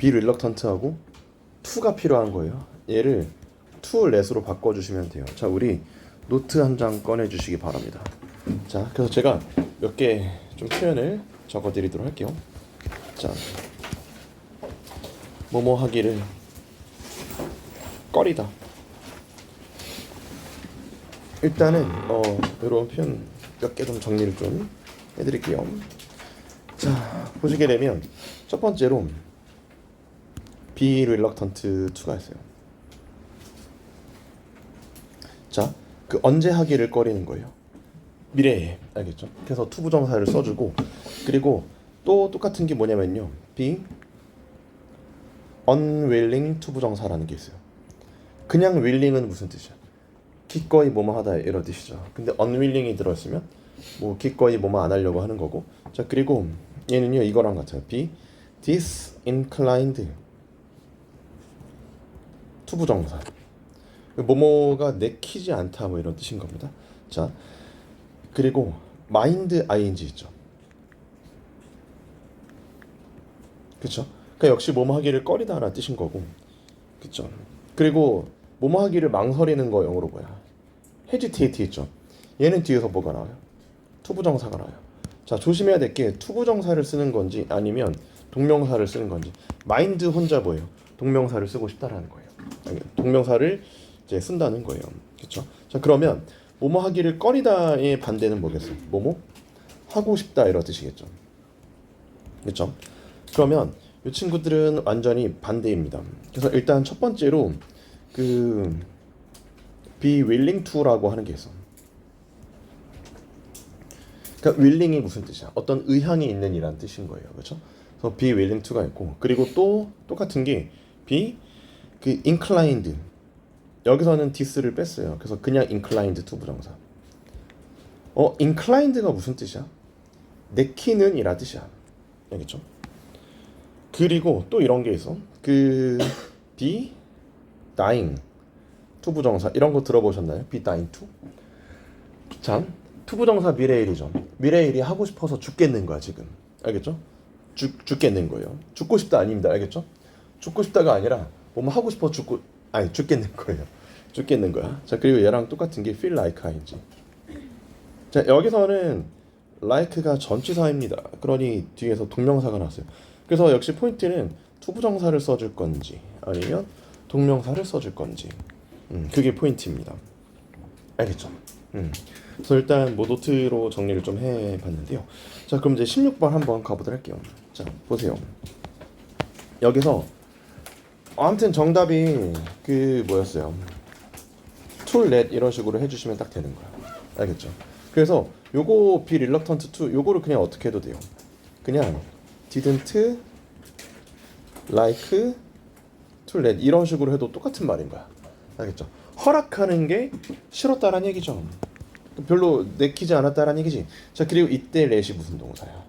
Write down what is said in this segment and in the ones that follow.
be reluctant하고 to가 필요한 거예요. 얘를 to let으로 바꿔주시면 돼요. 자, 우리 노트 한 장 꺼내주시기 바랍니다. 자, 그래서 제가 몇 개 좀 표현을 적어드리도록 할게요. 자, 뭐뭐 하기를 꺼리다. 일단은 이런 표현 몇 개 좀 정리를 좀 해드릴게요. 자, 보시게 되면 첫 번째로 be reluctant to가 있어요. 자, 그 언제 하기를 꺼리는 거예요. 미래에, 알겠죠? 그래서 to 부정사를 써주고, 그리고 또 똑같은 게 뭐냐면요, be unwilling to 부정사라는 게 있어요. 그냥 willing은 무슨 뜻이야? 기꺼이 뭐뭐 하다 이런 뜻이죠. 근데 unwilling이 들어있으면 뭐 기꺼이 뭐뭐 안 하려고 하는 거고. 자, 그리고 얘는요 이거랑 같아요. be disinclined to 부정사. 뭐뭐가 내키지 않다 뭐 이런 뜻인 겁니다. 자, 그리고 mind ing 있죠. 그쵸? 그러니까 역시 뭐뭐 하기를 꺼리다라는 뜻인 거고. 그쵸? 그리고 뭐뭐 하기를 망설이는 거 영어로 뭐야? hesitate 있죠. 얘는 뒤에서 뭐가 나와요? 투부정사가 나와요. 자, 조심해야 될 게 투부정사를 쓰는 건지 아니면 동명사를 쓰는 건지. mind 혼자 뭐예요? 동명사를 쓰고 싶다라는 거예요. 아니, 동명사를 이제 쓴다는 거예요. 그렇죠? 자, 그러면 뭐뭐 하기를 꺼리다의 반대는 뭐겠어요? 뭐뭐 하고 싶다 이런 뜻이겠죠. 그렇죠? 그러면 이 친구들은 완전히 반대입니다. 그래서 일단 첫 번째로 그 be willing to라고 하는 게 있어. 그러니까 willing이 무슨 뜻이야? 어떤 의향이 있는 이란 뜻인 거예요. 그렇죠? 그래서 be willing to가 있고, 그리고 또 똑같은 게 be 그 inclined. 여기서는 this를 뺐어요. 그래서 그냥 inclined to 부정사. inclined가 무슨 뜻이야? 내키는 이란 뜻이야. 알겠죠? 그리고 또 이런 게 있어. 그 be dying to 부정사 이런 거 들어보셨나요? be dying to? 참, to 부정사 미래일이죠. 미래일이 하고 싶어서 죽겠는 거야 지금. 알겠죠? 죽겠는 거예요. 죽고 싶다 아닙니다. 알겠죠? 죽고 싶다가 아니라 뭐 하고 싶어 죽겠는 거예요. 죽겠는 거야. 자, 그리고 얘랑 똑같은 게 feel like ing. 자, 여기서는 like가 전치사입니다. 그러니 뒤에서 동명사가 나왔어요. 그래서 역시 포인트는 to 부정사를 써줄 건지 아니면 동명사를 써줄 건지. 그게 포인트입니다. 알겠죠? 그래서 일단 뭐 노트로 정리를 좀 해봤는데요. 자, 그럼 이제 16번 한번 가보도록 할게요. 자, 보세요. 여기서 아무튼 정답이 그 뭐였어요? to let 이런 식으로 해주시면 딱 되는 거야. 알겠죠? 그래서 요거 be reluctant to 요거를 그냥 어떻게 해도 돼요. 그냥 didn't like to let 이런 식으로 해도 똑같은 말인 거야. 알겠죠? 허락하는 게 싫었다라는 얘기죠. 별로 내키지 않았다라는 얘기지. 자, 그리고 이때 let이 무슨 동사야?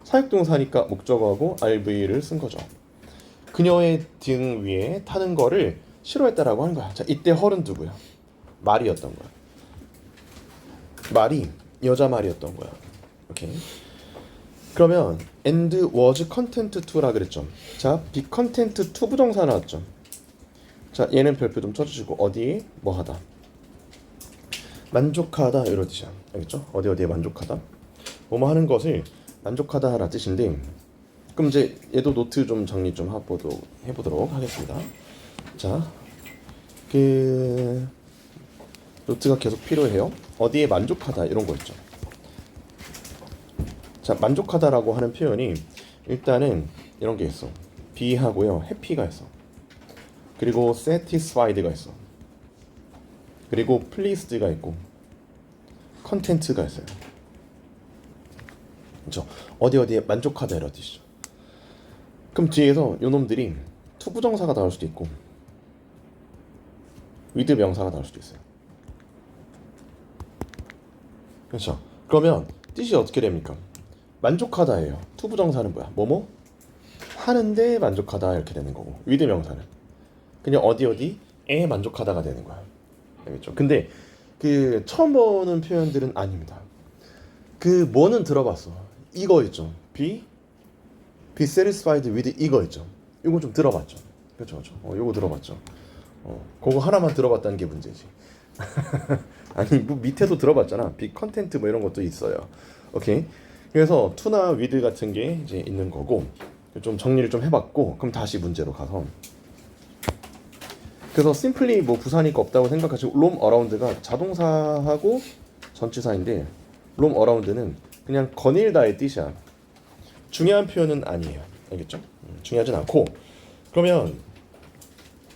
사역동사니까 목적어하고 RV를 쓴 거죠. 그녀의 등 위에 타는 거를 싫어했다라고 하는 거야. 자, 이때 헐은 누구야? 말이었던 거야. 말이 여자 말이었던 거야. 오케이. 그러면 and was content to라 그랬죠. 자, be content to 부정사 나왔죠. 자, 얘는 별표 좀 쳐주시고 어디에 뭐 하다 만족하다 이런 뜻이야. 알겠죠? 어디에 만족하다 뭐뭐 하는 것을 만족하다라는 뜻인데, 그럼 이제 얘도 노트 좀 정리 좀 해보도록 하겠습니다. 자, 그 노트가 계속 필요해요. 어디에 만족하다 이런 거 있죠. 자, 만족하다라고 하는 표현이 일단은 이런 게 있어. be 하고요, happy가 있어. 그리고 satisfied가 있어. 그리고 pleased가 있고 content가 있어요. 그렇죠? 어디에 만족하다 이런 뜻이죠. 그럼 뒤에서 요 놈들이 to 부정사가 나올 수도 있고 with 명사가 나올 수도 있어요. 그렇죠? 그러면 뜻이 어떻게 됩니까? 만족하다예요. to 부정사는 뭐야? 뭐뭐 하는데 만족하다 이렇게 되는 거고, with 명사는 그냥 어디에 만족하다가 되는 거야. 알겠죠? 근데 그 처음 보는 표현들은 아닙니다. 그 뭐는 들어봤어. 이거 있죠. be satisfied with 이거 있죠. 이거 좀 들어봤죠. 그렇죠, 그렇죠. 이거 들어봤죠. 그거 하나만 들어봤다는 게 문제지. 아니 뭐 밑에도 들어봤잖아. 빅 컨텐트 뭐 이런 것도 있어요. 오케이. 그래서 투나 위드 같은 게 이제 있는 거고 좀 정리를 좀 해봤고 그럼 다시 문제로 가서 그래서 심플리 뭐 부사니까 없다고 생각하시고 롬 어라운드가 자동사하고 전치사인데 롬 어라운드는 그냥 거닐다의 뜻이야. 중요한 표현은 아니에요. 알겠죠? 중요하진 않고 그러면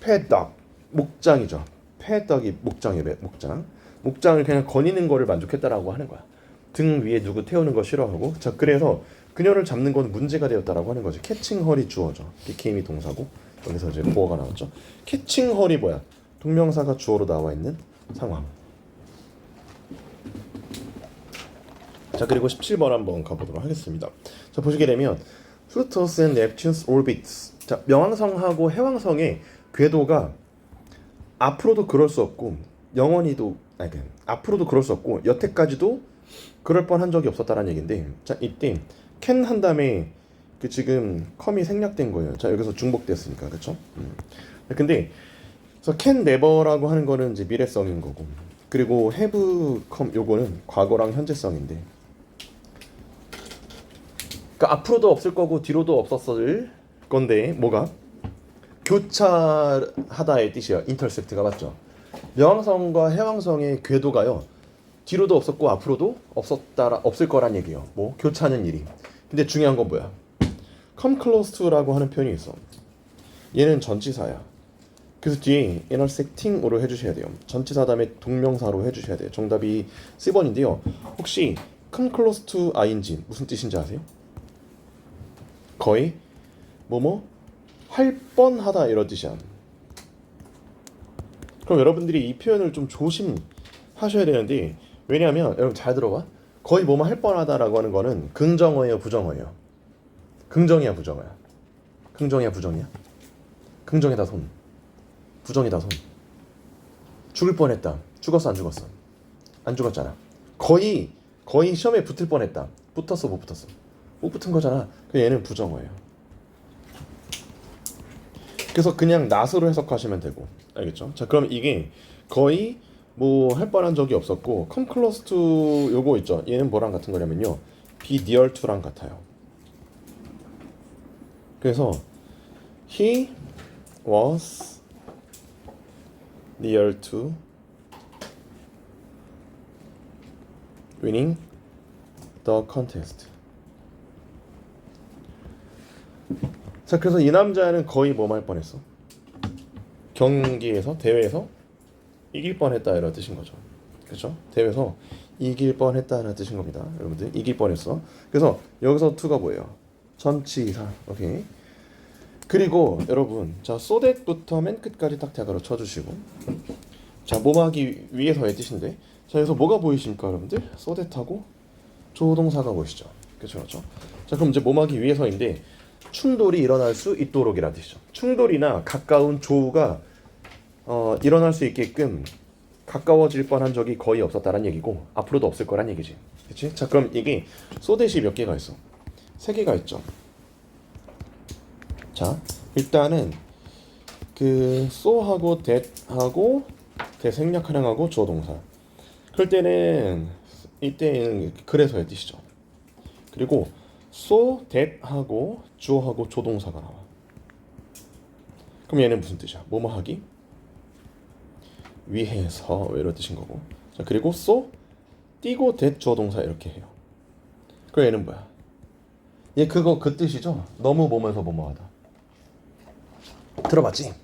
패덕 목장이죠. 패덕이 목장이래. 목장을 그냥 거니는 거를 만족했다라고 하는 거야. 등 위에 누구 태우는 거 싫어하고 자 그래서 그녀를 잡는 건 문제가 되었다라고 하는 거지. 캐칭 헐이 주어져. became이 동사고 여기서 이제 보어가 나왔죠. 캐칭 헐이 뭐야? 동명사가 주어로 나와 있는 상황. 자 그리고 17번 한번 가보도록 하겠습니다. 자 보시게 되면 Pluto's and Neptune's orbits. 자 명왕성하고 해왕성의 궤도가 앞으로도 그럴 수 없고 영원히도 앞으로도 그럴 수 없고 여태까지도 그럴 뻔한 적이 없었다라는 얘긴데 자 이때 can 한 다음에 그 지금 컴이 생략된 거예요. 자 여기서 중복됐으니까 그렇죠? 근데 그래서 can never라고 하는 거는 이제 미래성인 거고 그리고 have come 요거는 과거랑 현재성인데 그러니까 앞으로도 없을 거고 뒤로도 없었을 건데 뭐가 교차하다의 뜻이에요. 인터셉트가 맞죠? 명왕성과 해왕성의 궤도가요. 뒤로도 없었고 앞으로도 없을 거란 얘기예요. 뭐 교차하는 일이. 근데 중요한 건 뭐야? come close to라고 하는 표현이 있어. 얘는 전치사야. 그래서 뒤에 intersecting으로 해주셔야 돼요. 전치사 다음에 동명사로 해주셔야 돼요. 정답이 C번인데요. 혹시 come close to ing 무슨 뜻인지 아세요? 거의 뭐뭐 할 뻔하다 이런 뜻이야. 그럼 여러분들이 이 표현을 좀 조심하셔야 되는데 왜냐하면 여러분 잘 들어봐. 거의 뭐뭐 할 뻔하다라고 하는 거는 긍정어예요, 부정어예요? 긍정이야, 부정어야? 긍정이야, 부정이야? 긍정에다 손, 부정에다 손. 죽을 뻔했다. 죽었어, 안 죽었어? 안 죽었잖아. 거의 시험에 붙을 뻔했다. 붙었어, 못 붙었어? 못 붙은 거잖아. 그 얘는 부정어예요. 그래서 그냥 not으로 해석하시면 되고 알겠죠? 자 그럼 이게 거의 뭐 할 뻔한 적이 없었고 come close to 요거 있죠? 얘는 뭐랑 같은 거냐면요 be near to랑 같아요. 그래서 he was near to winning the contest. 자 그래서 이 남자는 거의 뭐 할 뻔했어? 경기에서 대회에서 이길 뻔했다 이런 뜻인 거죠. 그렇죠? 대회에서 이길 뻔했다는 뜻인 겁니다. 여러분들 이길 뻔했어. 그래서 여기서 to가 뭐예요? 전치사. 오케이. 그리고 여러분 자 so that부터 맨 끝까지 딱 대가로 쳐주시고 자 뭐하기 위해서의 뜻인데 자 여기서 뭐가 보이십니까 여러분들? so that하고 조동사가 보이시죠? 그렇죠, 그렇죠. 자 그럼 이제 뭐하기 위해서인데 충돌이 일어날 수 있도록이라는 뜻이죠. 충돌이나 가까운 조우가 일어날 수 있게끔 가까워질 뻔한 적이 거의 없었다는 얘기고 앞으로도 없을 거란 얘기지. 그렇지? 자 그럼 이게 소댓이 몇 개가 있어? 3개가 있죠. 자 일단은 그 so하고 that하고 대생략하량하고 주어동사. 그럴 때는 이때는 그래서의 뜻이죠. 그리고 so that하고 주어하고 조동사가 나와. 그럼 얘는 무슨 뜻이야? 뭐뭐 하기 위해서 이런 뜻인 거고. 자 그리고 so 띄고 that 주어동사 이렇게 해요. 그럼 얘는 뭐야? 얘 그거 그 뜻이죠? 너무 보면서 뭐뭐하다. 들어봤지?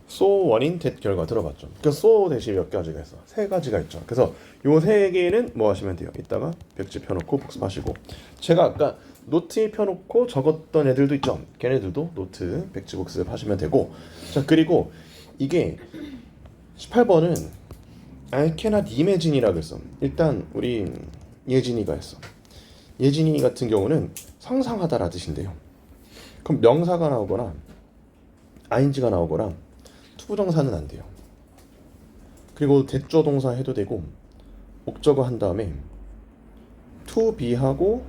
so 원인 that 결과 들어봤죠? 그 so 대신 몇 가지가 있어? 3가지가 있죠. 그래서 요 3개는 뭐 하시면 돼요? 이따가 백지 펴놓고 복습하시고 제가 아까 노트에 펴놓고 적었던 애들도 있죠. 걔네들도 노트 백지 복습하시면 되고 자 그리고 이게 18번은 I cannot imagine이라고 했어. 일단 우리 예진이가 했어. 예진이 같은 경우는 상상하다라 뜻인데요. 그럼 명사가 나오거나 ing가 나오거나 투부정사는 안 돼요. 그리고 대조 동사 해도 되고 목적어 한 다음에 to be하고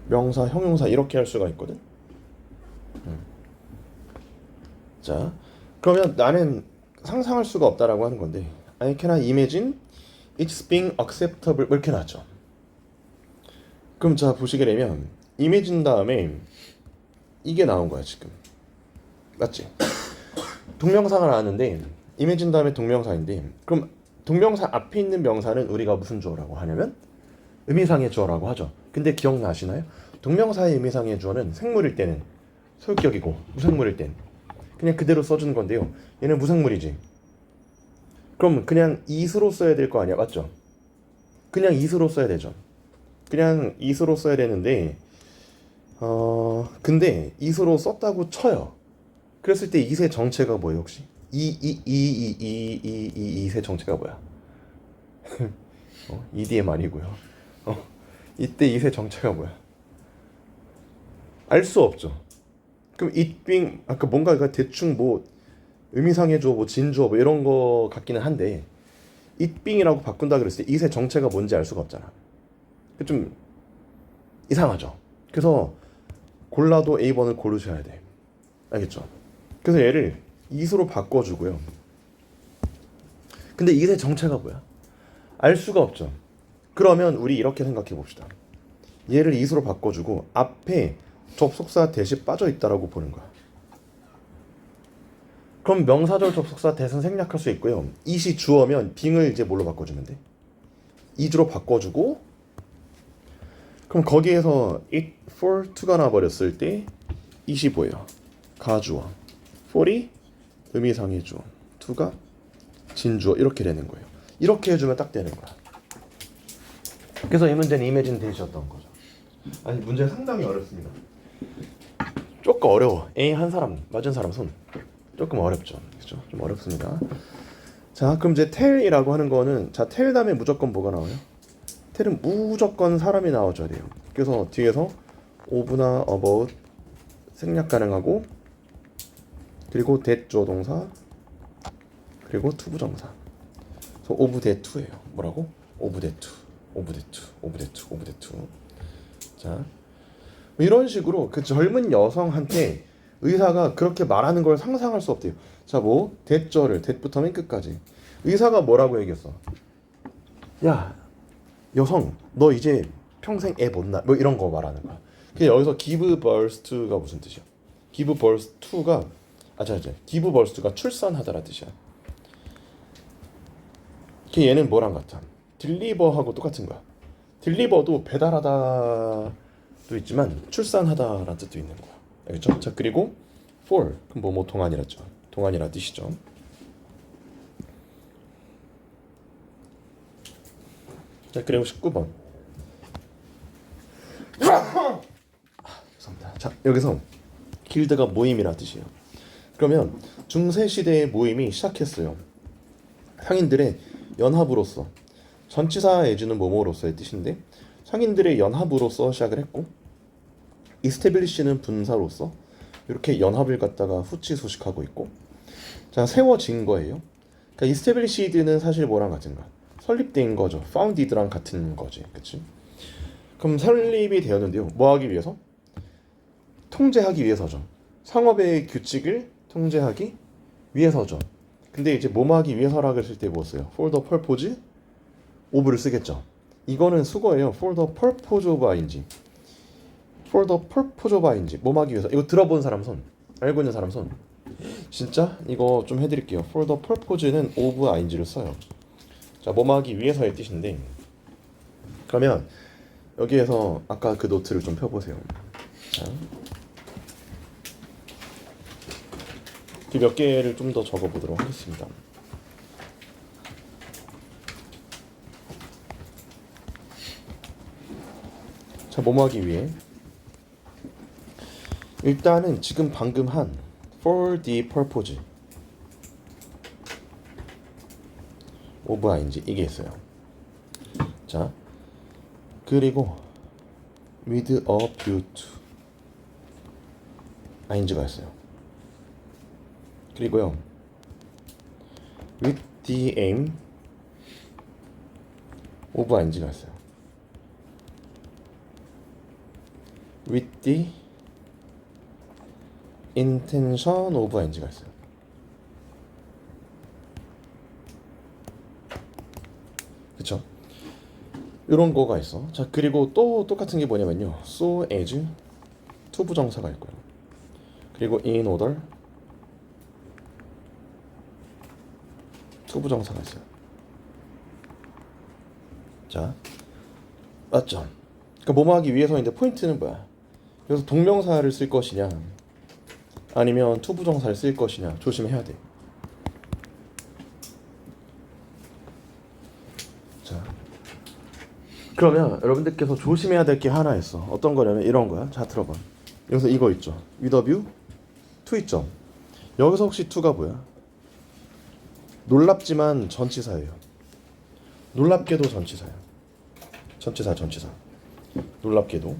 명사, 형용사 이렇게 할 수가 있거든. 자, 그러면 나는 상상할 수가 없다라고 하는 건데 I cannot imagine it's being acceptable 이렇게 나왔죠. 그럼 자 보시게 되면 imagine 다음에 이게 나온 거야 지금. 맞지? 동명사가 나왔는데 imagine 다음에 동명사인데 그럼 동명사 앞에 있는 명사는 우리가 무슨 주어라고 하냐면 의미상의 주어라고 하죠. 근데 기억나시나요? 동명사의 의미상의 주어는 생물일 때는 소유격이고 무생물일 땐 그냥 그대로 써주는 건데요. 얘는 무생물이지. 그럼 그냥 is로 써야 될 거 아니야, 맞죠? 그냥 is로 써야 되죠. 그냥 is로 써야 되는데 근데 is로 썼다고 쳐요. 그랬을 때 is의 정체가 뭐예요 혹시? is의 정체가 뭐야? ed의 말이고요. 이때 is의 정체가 뭐야? 알 수 없죠. 그럼 it being 아까 뭔가 대충 뭐 의미상의 주어, 뭐 진주어 뭐 이런 거 같기는 한데 it being이라고 바꾼다 그랬을 때 it의 정체가 뭔지 알 수가 없잖아. 좀 이상하죠. 그래서 골라도 A번을 고르셔야 돼. 알겠죠? 그래서 얘를 it으로 바꿔주고요. 근데 it의 정체가 뭐야? 알 수가 없죠. 그러면 우리 이렇게 생각해 봅시다. 얘를 it으로 바꿔주고 앞에 접속사 대시 빠져 있다라고 보는 거야. 그럼 명사절 접속사 대신 생략할 수 있고요. it이 주어면 being을 이제 뭘로 바꿔주면 돼? is로 바꿔주고 그럼 거기에서 it for to가 나버렸을 때 it이 뭐예요? 가주어. for이 의미상의 주어. to가 진주어. 이렇게 되는 거예요. 이렇게 해주면 딱 되는 거야. 그래서 이 문제는 imagine 대시였던 거죠. 아니 문제 상당히 어렵습니다. 조금 어려워. A 한 사람 맞은 사람 손. 조금 어렵죠. 그렇죠? 좀 어렵습니다. 자, 그럼 이제 tell이라고 하는 거는 자, tell 다음에 무조건 뭐가 나와요? tell은 무조건 사람이 나와줘야 돼요. 그래서 뒤에서 of나 about 생략 가능하고 그리고 that 주어 동사 그리고 to 부정사. 그래서 of that to예요. 뭐라고? of that to, of that to, of that to, of that to. 자, 이런 식으로 그 젊은 여성한테 의사가 그렇게 말하는 걸 상상할 수 없대요. 자, 뭐 that절을 that부터 맨 끝까지 의사가 뭐라고 얘기했어? 야, 여성, 너 이제 평생 애 못 낳아. 뭐 이런 거 말하는 거야. 근데 여기서 give birth to가 무슨 뜻이야? give birth to가 give birth to가 출산하다라 뜻이야. 얘는 뭐랑 같아? deliver하고 똑같은 거야. deliver도 배달하다도 있지만 출산하다라는 뜻도 있는 거야. 알겠죠? 자, 그리고 for 그럼 뭐 동안이라죠. 동안이라 뜻이죠. 자, 그리고 19번. 죄송합니다. 자, 여기서 길드가 모임이라 뜻이에요. 그러면 중세 시대의 모임이 시작했어요. 상인들의 연합으로서 전치사 예주는 뭐뭐로서의 뜻인데 상인들의 연합으로서 시작을 했고 이스테빌리시는 분사로서 이렇게 연합을 갖다가 후치소식하고 있고 자 세워진 거예요. 그러니까 이스테빌리시드는 사실 뭐랑 같은가? 설립된 거죠. founded랑 같은 거지, 그렇지? 그럼 설립이 되었는데요. 뭐 하기 위해서? 통제하기 위해서죠. 상업의 규칙을 통제하기 위해서죠. 근데 이제 뭐 하기 위해서라 그랬을 때 뭐 써요? For the purpose of를 쓰겠죠. 이거는 수거예요. For the purpose of ing. For the purpose of ing. 뭐 하기 위해서. 이거 들어본 사람 손. 알고 있는 사람 손. 진짜? 이거 좀 해드릴게요. For the purpose는 of ing를 써요. 자, 뭐 하기 위해서의 뜻인데 그러면 여기에서 아까 그 노트를 좀 펴보세요. 자, 몇 개를 좀 더 적어보도록 하겠습니다. 자, 뭐 하기 위해? 일단은 지금 방금 한 for the purpose of ing 이게 있어요. 자, 그리고 with a view to ing가 있어요. 그리고요 with the aim of ing가 있어요. with the intention of ing가 있어요. 그쵸? 이런 거가 있어. 자, 그리고 또 똑같은 게 뭐냐면요. so as 투부정사가 있고요. 그리고 in order 투부정사가 있어요. 자, 맞죠? 그러니까 뭐뭐 하기 위해서인데 포인트는 뭐야? 그래서 동명사를 쓸 것이냐 아니면 투부정사를 쓸 것이냐 조심해야 돼. 자, 그러면 여러분들께서 조심해야 될 게 하나 있어. 어떤 거냐면 이런 거야. 자, 들어봐. 여기서 이거 있죠. with a view to 있죠. 여기서 혹시 to가 뭐야? 놀랍지만 전치사예요. 놀랍게도 전치사야. 전치사. 놀랍게도.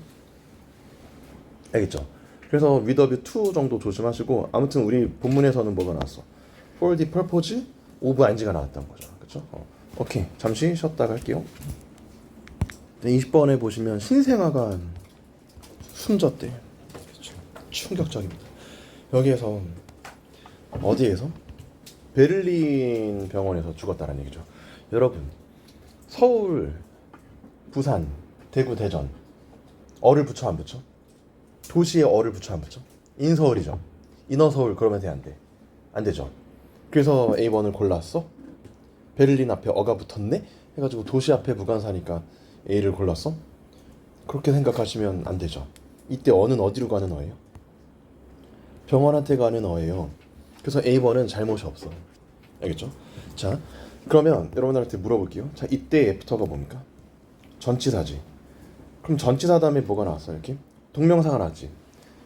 알겠죠? 그래서 with a view to 정도 조심하시고, 아무튼 우리 본문에서는 뭐가 나왔어? for the purpose of ing가 나왔던 거죠. 그렇죠? 오케이. 잠시 쉬었다가 할게요. 20번에 보시면 신생아가 숨졌대. 그렇죠? 충격적입니다. 여기에서 어디에서? 베를린 병원에서 죽었다는 얘기죠. 여러분, 서울, 부산, 대구, 대전 어를 붙여 안 붙여? 도시에 어를 붙여 안 붙여? 인서울이죠. 인어서울 그러면 돼 안 돼? 안 되죠. 그래서 A번을 골랐어. 베를린 앞에 어가 붙었네? 해가지고 도시 앞에 무관사니까 A를 골랐어? 그렇게 생각하시면 안 되죠. 이때 어는 어디로 가는 어예요? 병원한테 가는 어예요. 그래서 A번은 잘못이 없어. 알겠죠? 자, 그러면 여러분들한테 물어볼게요. 자, 이때 애프터가 뭡니까? 전치사지. 그럼 전치사 다음에 뭐가 나왔어? 이렇게? 동명사가 나왔지.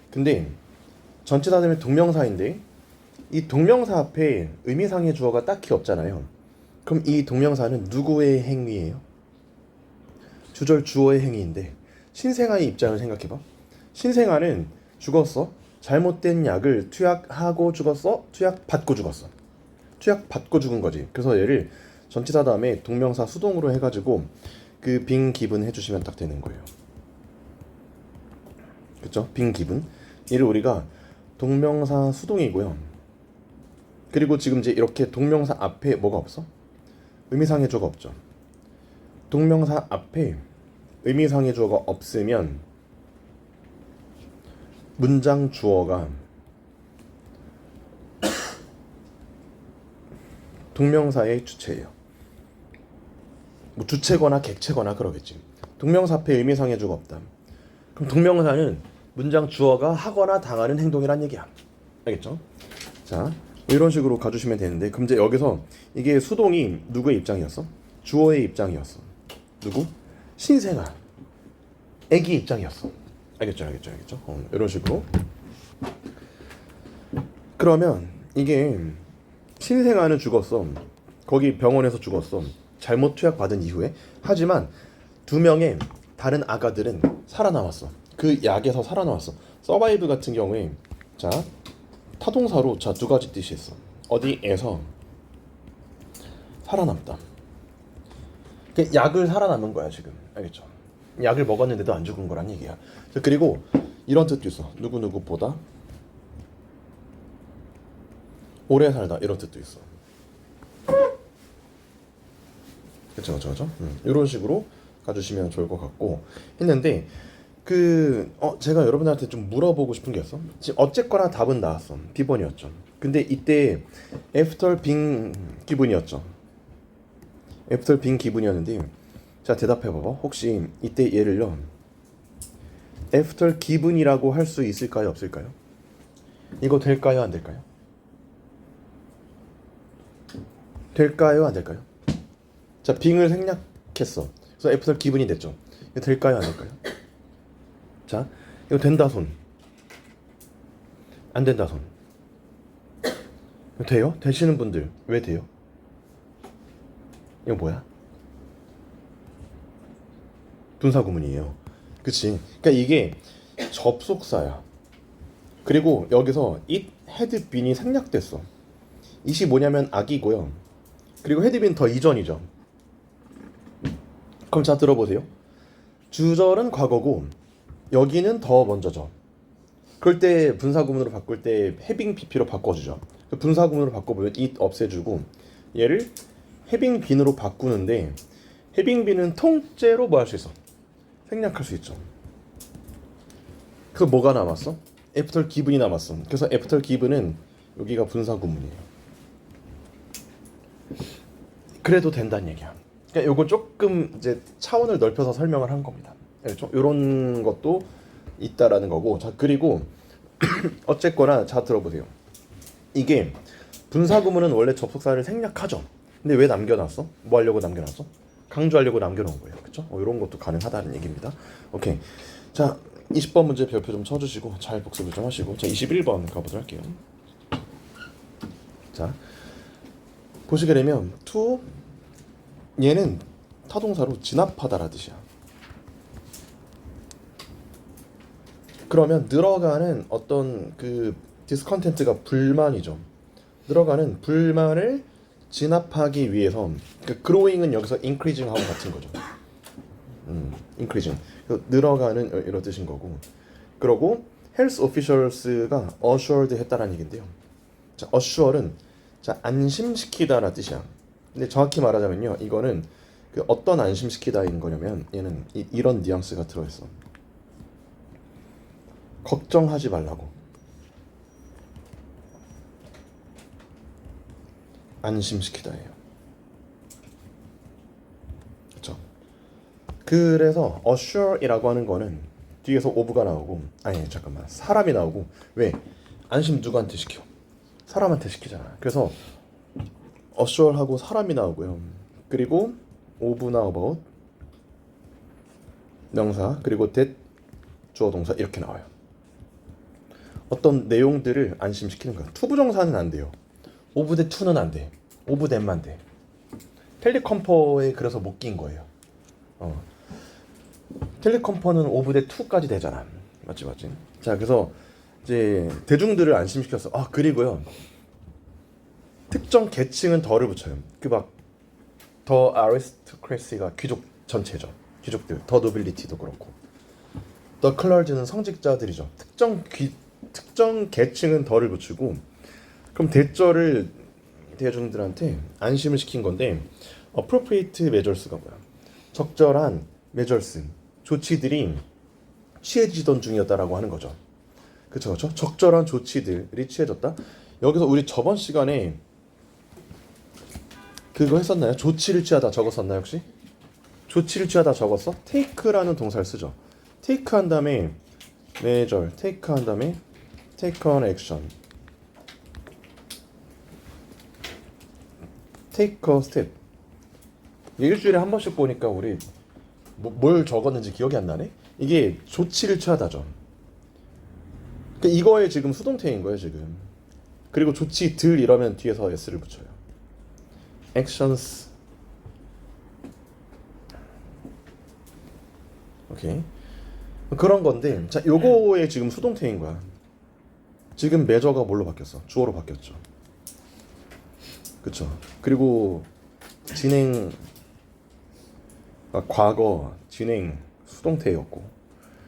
근데 전치사 다음에 동명사인데 이 동명사 앞에 의미상의 주어가 딱히 없잖아요. 그럼 이 동명사는 누구의 행위예요? 주절 주어의 행위인데 신생아의 입장을 생각해봐. 신생아는 죽었어. 잘못된 약을 투약하고 죽었어. 투약받고 죽었어. 투약받고 죽은 거지. 그래서 얘를 전치사 다음에 동명사 수동으로 해가지고 그 빈 기분 해주시면 딱 되는 거예요. 그쵸? 빈 기분. 얘를 우리가 동명사 수동이고요. 그리고 지금 이제 이렇게 동명사 앞에 뭐가 없어? 의미상의 주어가 없죠. 동명사 앞에 의미상의 주어가 없으면 문장 주어가 동명사의 주체예요. 뭐 주체거나 객체거나 그러겠지. 동명사 앞에 의미상의 주어가 없다. 그럼 동명사는 문장 주어가 하거나 당하는 행동이란 얘기야. 알겠죠? 자, 이런 식으로 가주시면 되는데, 그럼 이제 여기서 이게 수동이 누구의 입장이었어? 주어의 입장이었어. 누구? 신생아. 애기 입장이었어. 알겠죠? 이런 식으로. 그러면 이게 신생아는 죽었어. 거기 병원에서 죽었어. 잘못 투약받은 이후에. 하지만 두 명의 다른 아가들은 살아남았어. 그 약에서 살아남았어. 서바이브 같은 경우에 자, 타동사로 자, 두 가지 뜻이 있어. 어디에서 살아남다. 그 약을 살아남은 거야 지금. 알겠죠? 약을 먹었는데도 안 죽은 거란 얘기야. 그리고 이런 뜻도 있어. 누구누구보다 오래 살다. 이런 뜻도 있어. 그쵸. 이런 식으로 가주시면 좋을 것 같고 했는데 제가 여러분들한테 좀 물어보고 싶은 게 있어. 지금 어쨌거나 답은 나왔어. B번이었죠. 근데 이때 after 빈 기분이었죠. after 빈 기분이었는데 자, 대답해봐봐. 혹시 이때 얘를요 after 기분이라고 할 수 있을까요? 없을까요? 이거 될까요? 안 될까요? 될까요? 안 될까요? 자, 빙을 생략했어. 그래서 after 기분이 됐죠. 이거 될까요? 안 될까요? 자, 이거 된다 손. 안 된다 손. 이거 돼요? 되시는 분들 왜 돼요? 이거 뭐야? 분사 구문이에요. 그치? 그러니까 이게 접속사야. 그리고 여기서 it had been이 생략됐어. it이 뭐냐면 악이고요. 그리고 had been 더 이전이죠. 그럼 자, 들어보세요. 주절은 과거고 여기는 더 먼저죠. 그럴 때 분사구문으로 바꿀 때 having pp로 바꿔주죠. 분사구문으로 바꿔보면 it 없애주고 얘를 having been으로 바꾸는데 having been은 통째로 뭐 할 수 있어? 생략할 수 있죠. 그 뭐가 남았어? after given이 남았어. 그래서 after given은 여기가 분사구문이에요. 그래도 된다는 얘기야. 그러니까 요거 조금 이제 차원을 넓혀서 설명을 한 겁니다. 그렇죠? 이런 것도 있다라는 거고. 자, 그리고 어쨌거나 자 들어보세요. 이게 분사구문은 원래 접속사를 생략하죠. 근데 왜 남겨놨어? 뭐 하려고 남겨놨어? 강조하려고 남겨놓은 거예요. 그렇죠? 이런 것도 가능하다는 얘기입니다. 오케이. 자, 20번 문제 별표 좀 쳐주시고 잘 복습을 좀 하시고 자 21번 가보도록 할게요. 자 보시게 되면 to 얘는 타동사로 진압하다라 뜻이야. 그러면 늘어가는 어떤 그 디스컨텐트가 불만이죠. 늘어가는 불만을 진압하기 위해서 그 growing은 여기서 increasing 하고 같은 거죠. increasing 늘어가는 이런 뜻인 거고. 그러고 health officials가 assured 했다라는 얘긴데요. 자, assure는 자 안심시키다라는 뜻이야. 근데 정확히 말하자면요, 이거는 그 어떤 안심시키다인 거냐면 얘는 이런 뉘앙스가 들어있어. 걱정하지 말라고. 안심시키다예요. 그렇죠? 그래서 assure이라고 하는 거는 뒤에서 of가 나오고 아니 잠깐만 사람이 나오고 왜? 안심 누구한테 시켜? 사람한테 시키잖아. 그래서 assure하고 사람이 나오고요. 그리고 of나 about 명사 그리고 that 주어 동사 이렇게 나와요. 어떤 내용들을 안심시키는 거야. 투부정사는 안 돼요. of the to는 안 돼. of them만 돼. 텔레컴퍼에 그래서 못 낀 거예요. 텔레컴퍼는 of the to까지 되잖아. 맞지? 자, 그래서 이제 대중들을 안심시켰어. 아, 그리고요. 특정 계층은 더를 붙여요. 그 막 더 아리스토크래시가 귀족 전체죠. 귀족들. 더 노빌리티도 그렇고. 더 클러지는 성직자들이죠. 특정 계층은 더를 붙이고 그럼 대절을 대중들한테 안심을 시킨 건데 appropriate measures가 뭐야? 적절한 measures, 조치들이 취해지던 중이었다라고 하는 거죠. 그쵸? 적절한 조치들이 취해졌다. 여기서 우리 저번 시간에 그거 했었나요? 조치를 취하다 적었었나요 혹시? 조치를 취하다 적었어? take라는 동사를 쓰죠. take 한 다음에 measure, take 한 다음에 take an action, take a step. 일주일에 한 번씩 보니까 우리 뭘 적었는지 기억이 안 나네? 이게 조치를 취하다죠. 그러니까 이거에 지금 수동태인 거예요 지금. 그리고 조치들 이러면 뒤에서 s를 붙여요. actions. 오케이. 그런 건데 자 요거에 지금 수동태인 거야. 지금 measure가 뭘로 바뀌었어? 주어로 바뀌었죠. 그쵸? 그리고 진행 과거 진행 수동태였고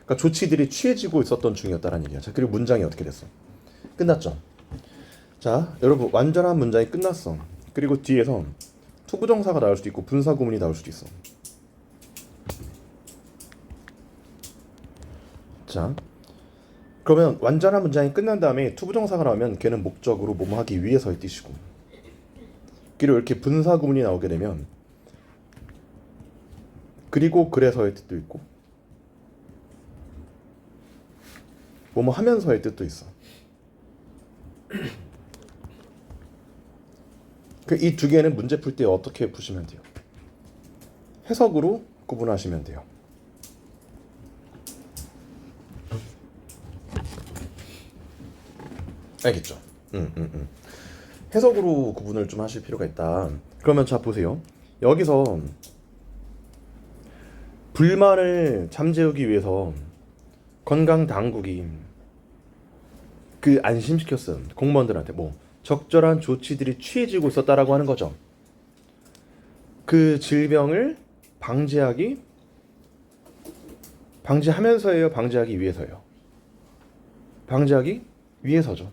그러니까 조치들이 취해지고 있었던 중이었다라는 얘기야. 자, 그리고 문장이 어떻게 됐어? 끝났죠? 자, 여러분 완전한 문장이 끝났어. 그리고 뒤에서 투부정사가 나올 수도 있고 분사구문이 나올 수도 있어. 자, 그러면 완전한 문장이 끝난 다음에 투부정사가 나오면 걔는 목적으로 뭐뭐 하기 위해서의 뜻이고 그리고 이렇게 분사구문이 나오게 되면 그리고 그래서의 뜻도 있고 뭐뭐 하면서의 뜻도 있어. 이 두 개는 문제 풀 때 어떻게 푸시면 돼요? 해석으로 구분하시면 돼요. 알겠죠? 해석으로 구분을 좀 하실 필요가 있다. 그러면 자 보세요. 여기서 불만을 잠재우기 위해서 건강 당국이 그 안심시켰어요. 공무원들한테 뭐 적절한 조치들이 취해지고 있었다라고 하는 거죠. 그 질병을 방지하기 방지하면서예요, 방지하기 위해서예요? 방지하기 위해서죠.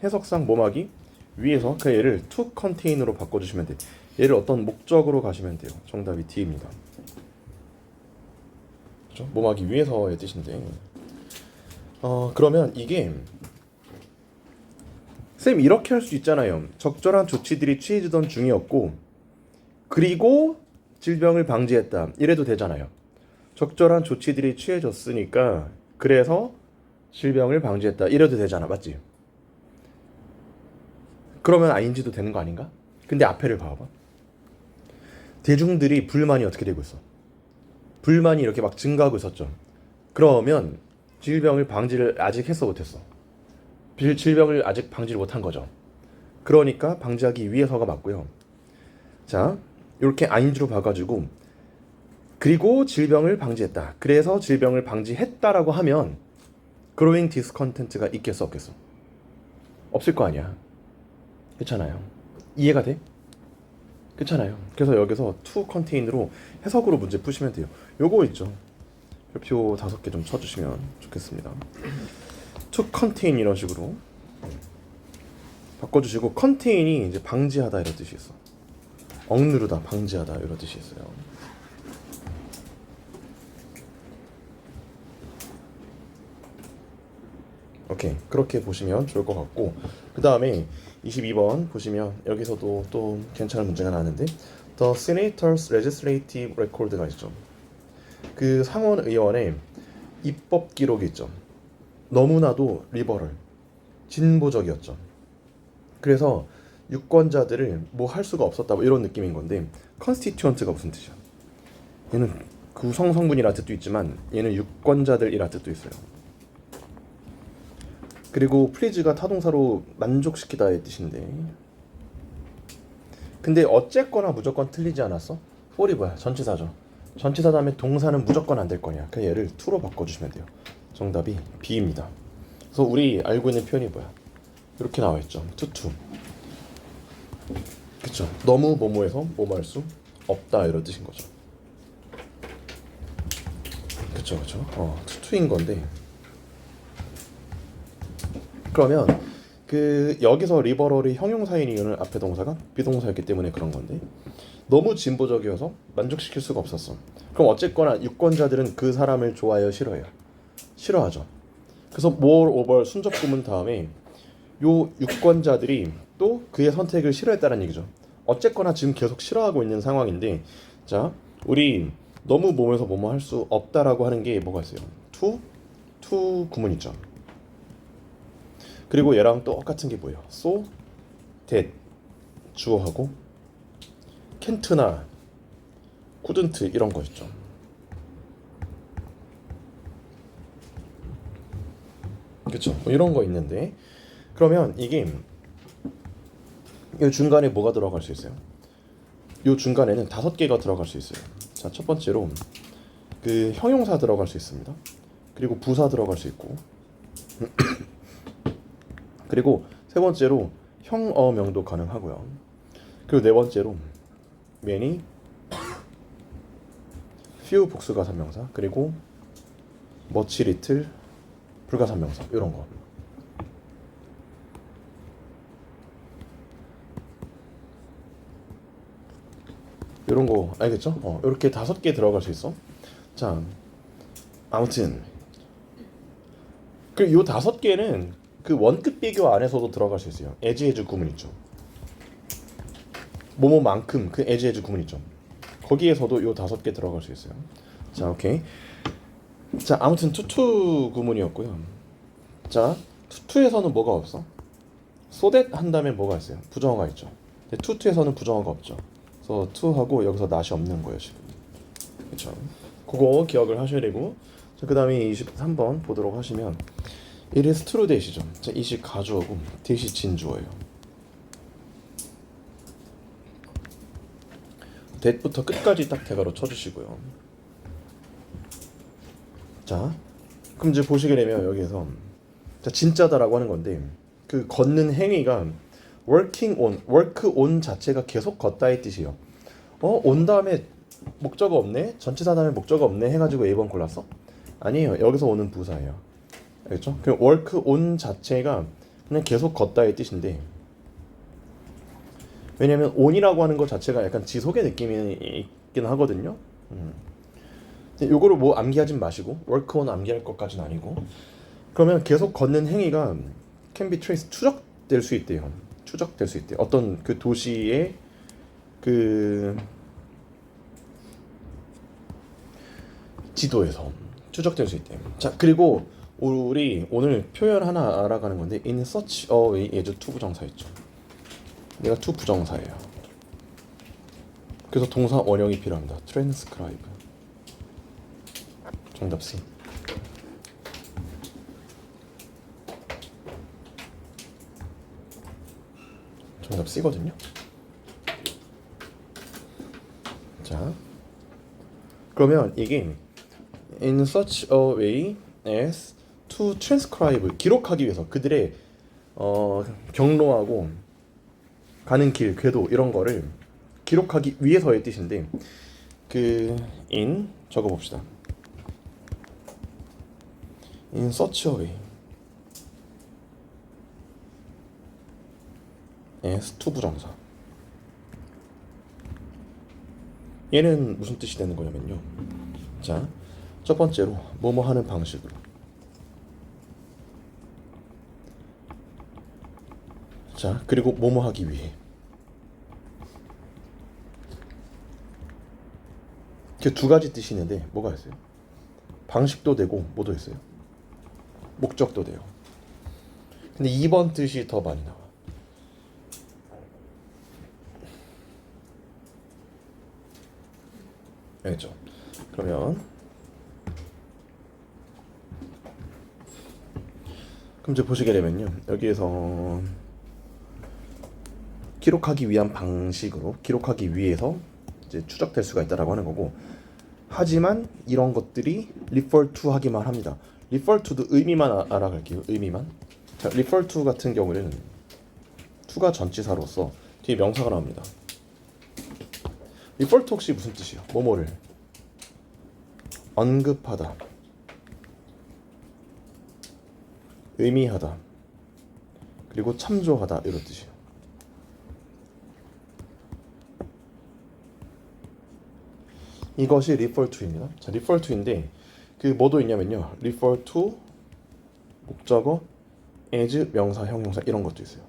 해석상 뭐하기 위해서. 그 얘를 to contain으로 바꿔주시면 돼요. 얘를 어떤 목적으로 가시면 돼요. 정답이 D입니다. 그렇죠? 뭐하기 위해서의 뜻인데, 그러면 이게 쌤 이렇게 할 수 있잖아요. 적절한 조치들이 취해지던 중이었고 그리고 질병을 방지했다, 이래도 되잖아요. 적절한 조치들이 취해졌으니까 그래서 질병을 방지했다, 이래도 되잖아. 맞지? 그러면 ING도 되는 거 아닌가? 근데 앞에를 봐봐. 대중들이 불만이 어떻게 되고 있어? 불만이 이렇게 막 증가하고 있었죠. 그러면 질병을 방지를 아직 했어, 못했어? 질병을 아직 방지를 못한 거죠. 그러니까 방지하기 위해서가 맞고요. 자, 이렇게 ING로 봐가지고 그리고 질병을 방지했다, 그래서 질병을 방지했다라고 하면 growing discontent가 있겠어, 없겠어? 없을 거 아니야. 그렇잖아요. 이해가 돼? 그렇잖아요. 그래서 여기서 to contain으로 해석으로 문제 푸시면 돼요. 요거 있죠. 별표 5개 좀 쳐주시면 좋겠습니다. to contain 이런 식으로 바꿔주시고, contain이 이제 방지하다 이런 뜻이 있어. 억누르다, 방지하다 이런 뜻이 있어요. 오케이, 그렇게 보시면 좋을 것 같고, 그 다음에 22번 보시면 여기서도 또 괜찮은 문제가 나왔는데 The Senator's Legislative Record가 있죠. 그 상원 의원의 입법 기록이 있죠. 너무나도 리버럴, 진보적이었죠. 그래서 유권자들을 뭐 할 수가 없었다, 뭐 이런 느낌인 건데, constituent가 무슨 뜻이야? 얘는 구성 성분이라 뜻도 있지만 얘는 유권자들이라 뜻도 있어요. 그리고 please가 타동사로 만족시키다의 뜻인데, 근데 어쨌거나 무조건 틀리지 않았어? for이 뭐야? 전치사죠. 전치사 다음에 동사는 무조건 안 될 거냐. 그냥 얘를 to로 바꿔주시면 돼요. 정답이 B입니다. 그래서 우리 알고 있는 표현이 뭐야? 이렇게 나와 있죠. to. 그쵸? 너무 뭐뭐해서 뭐뭐 할 수 없다, 이런 뜻인 거죠. 그쵸. to인 건데, 그러면 그 여기서 리버럴이 형용사인 이유는 앞에 동사가 비동사였기 때문에 그런 건데, 너무 진보적이어서 만족시킬 수가 없었어. 그럼 어쨌거나 유권자들은 그 사람을 좋아해요, 싫어해요? 싫어하죠. 그래서 moreover 순접 구문 다음에 요 유권자들이 또 그의 선택을 싫어했다는 얘기죠. 어쨌거나 지금 계속 싫어하고 있는 상황인데, 자, 우리 너무 몸에서 뭐뭐 할 수 없다라고 하는 게 뭐가 있어요? to 구문 있죠. 그리고 얘랑 똑같은 게 뭐예요? so, that 주어하고 can't나 couldn't 이런 거 있죠. 그쵸? 뭐 이런 거 있는데, 그러면 이게 이 중간에 뭐가 들어갈 수 있어요? 이 중간에는 5개가 들어갈 수 있어요. 자, 첫 번째로 그 형용사 들어갈 수 있습니다. 그리고 부사 들어갈 수 있고 그리고 세 번째로 형어명도 가능하고요. 그리고 네 번째로 many, few 복수가산명사, 그리고 much, little 불가산명사, 이런 거. 이런 거 알겠죠? 이렇게 5개 들어갈 수 있어. 자, 아무튼 그 요 5개는 그 원급 비교 안에서도 들어갈 수 있어요. as 구문 있죠. 뭐뭐만큼 그 as 구문 있죠. 거기에서도 요 5개 들어갈 수 있어요. 자, 오케이. 자, 아무튼 투투 구문이었고요. 자, 투투에서는 뭐가 없어? so that 한 다음에 뭐가 있어요? 부정어가 있죠. 근데 투투에서는 부정어가 없죠. 그래서 to하고 여기서 not이 없는 거예요, 지금. 그렇죠? 그거 기억을 하셔야 되고, 자, 그 다음에 23번 보도록 하시면 it is true that이죠. 자, it이 가주어고 that이 진주어예요. that부터 끝까지 딱 대가로 쳐주시고요. 자, 그럼 이제 보시게 되면 여기에서 자, 진짜다라고 하는 건데, 그 걷는 행위가 working on, work on 자체가 계속 걷다의 뜻이에요. 온 다음에 목적어 없네? 전치사 다음에 목적어 없네? 해가지고 A번 골랐어? 아니에요. 여기서 오는 부사예요. 알겠죠? 그 work on 자체가 그냥 계속 걷다의 뜻인데, 왜냐면 on이라고 하는 것 자체가 약간 지속의 느낌이 있긴 하거든요. 근데 요거를 뭐 암기하진 마시고, work on 암기할 것까지는 아니고. 그러면 계속 걷는 행위가 can be traced, 추적될 수 있대요. 추적될 수 있대요. 어떤 그 도시의 그 지도에서 추적될 수 있대요. 자, 그리고 우리 오늘 표현 하나 알아가는 건데, in such a way, 예주 to 부정사였죠. 얘가 to 부정사예요. 그래서 동사 원형이 필요합니다. transcribe. 정답 C. 정답 C거든요. 자, 그러면 이게 in such a way as to transcribe, 기록하기 위해서 그들의 경로하고 가는 길, 궤도 이런 거를 기록하기 위해서의 뜻인데, 그 in 적어봅시다. in such a way as to 부정사. 얘는 무슨 뜻이 되는 거냐면요. 자, 첫 번째로 뭐뭐 하는 방식으로. 자, 그리고 뭐뭐 하기 위해. 이렇게 두 가지 뜻이 있는데 뭐가 있어요? 방식도 되고 뭐도 있어요? 목적도 돼요. 근데 2번 뜻이 더 많이 나와. 알겠죠? 그럼 이제 보시게 되면요, 여기에서 기록하기 위한 방식으로, 기록하기 위해서 이제 추적될 수가 있다라고 하는 거고, 하지만 이런 것들이 refer to 하기만 합니다. refer to도 의미만 알아갈게요. 의미만. 자, refer to 같은 경우에는 to가 전치사로서 뒤에 명사가 나옵니다. refer to 혹시 무슨 뜻이에요? 뭐뭐를 언급하다, 의미하다, 그리고 참조하다, 이런 뜻이에요. 이것이 refer to입니다. 자, refer to인데 그 뭐도 있냐면요, refer to 목적어, as 명사, 형용사 이런 것도 있어요.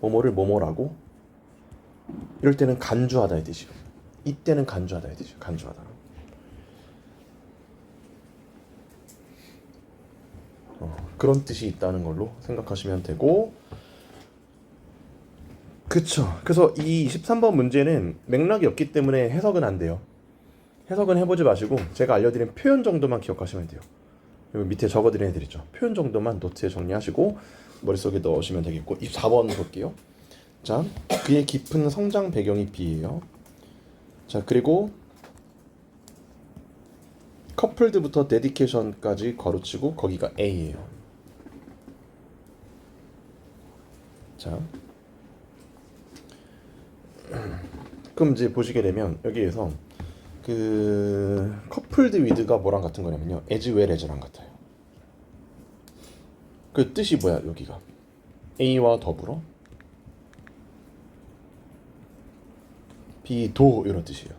뭐뭐를 뭐뭐라고, 이럴 때는 간주하다의 뜻이에요. 이때는 간주하다의 뜻이에요. 간주하다. 그런 뜻이 있다는 걸로 생각하시면 되고, 그쵸. 그래서 이 23번 문제는 맥락이 없기 때문에 해석은 안 돼요. 해석은 해보지 마시고 제가 알려드린 표현 정도만 기억하시면 돼요. 여기 밑에 적어드린 애들이죠. 표현 정도만 노트에 정리하시고 머릿속에 넣으시면 되겠고, 24번 볼게요. 자, 그의 깊은 성장 배경이 B예요. 자, 그리고 커플드부터 데디케이션까지 거르치고 거기가 A예요. 자, 그럼 이제 보시게 되면 여기에서 그 커플드 위드가 뭐랑 같은 거냐면요, as well as랑 같아요. 그 뜻이 뭐야? 여기가 A와 더불어 B도 이런 뜻이에요.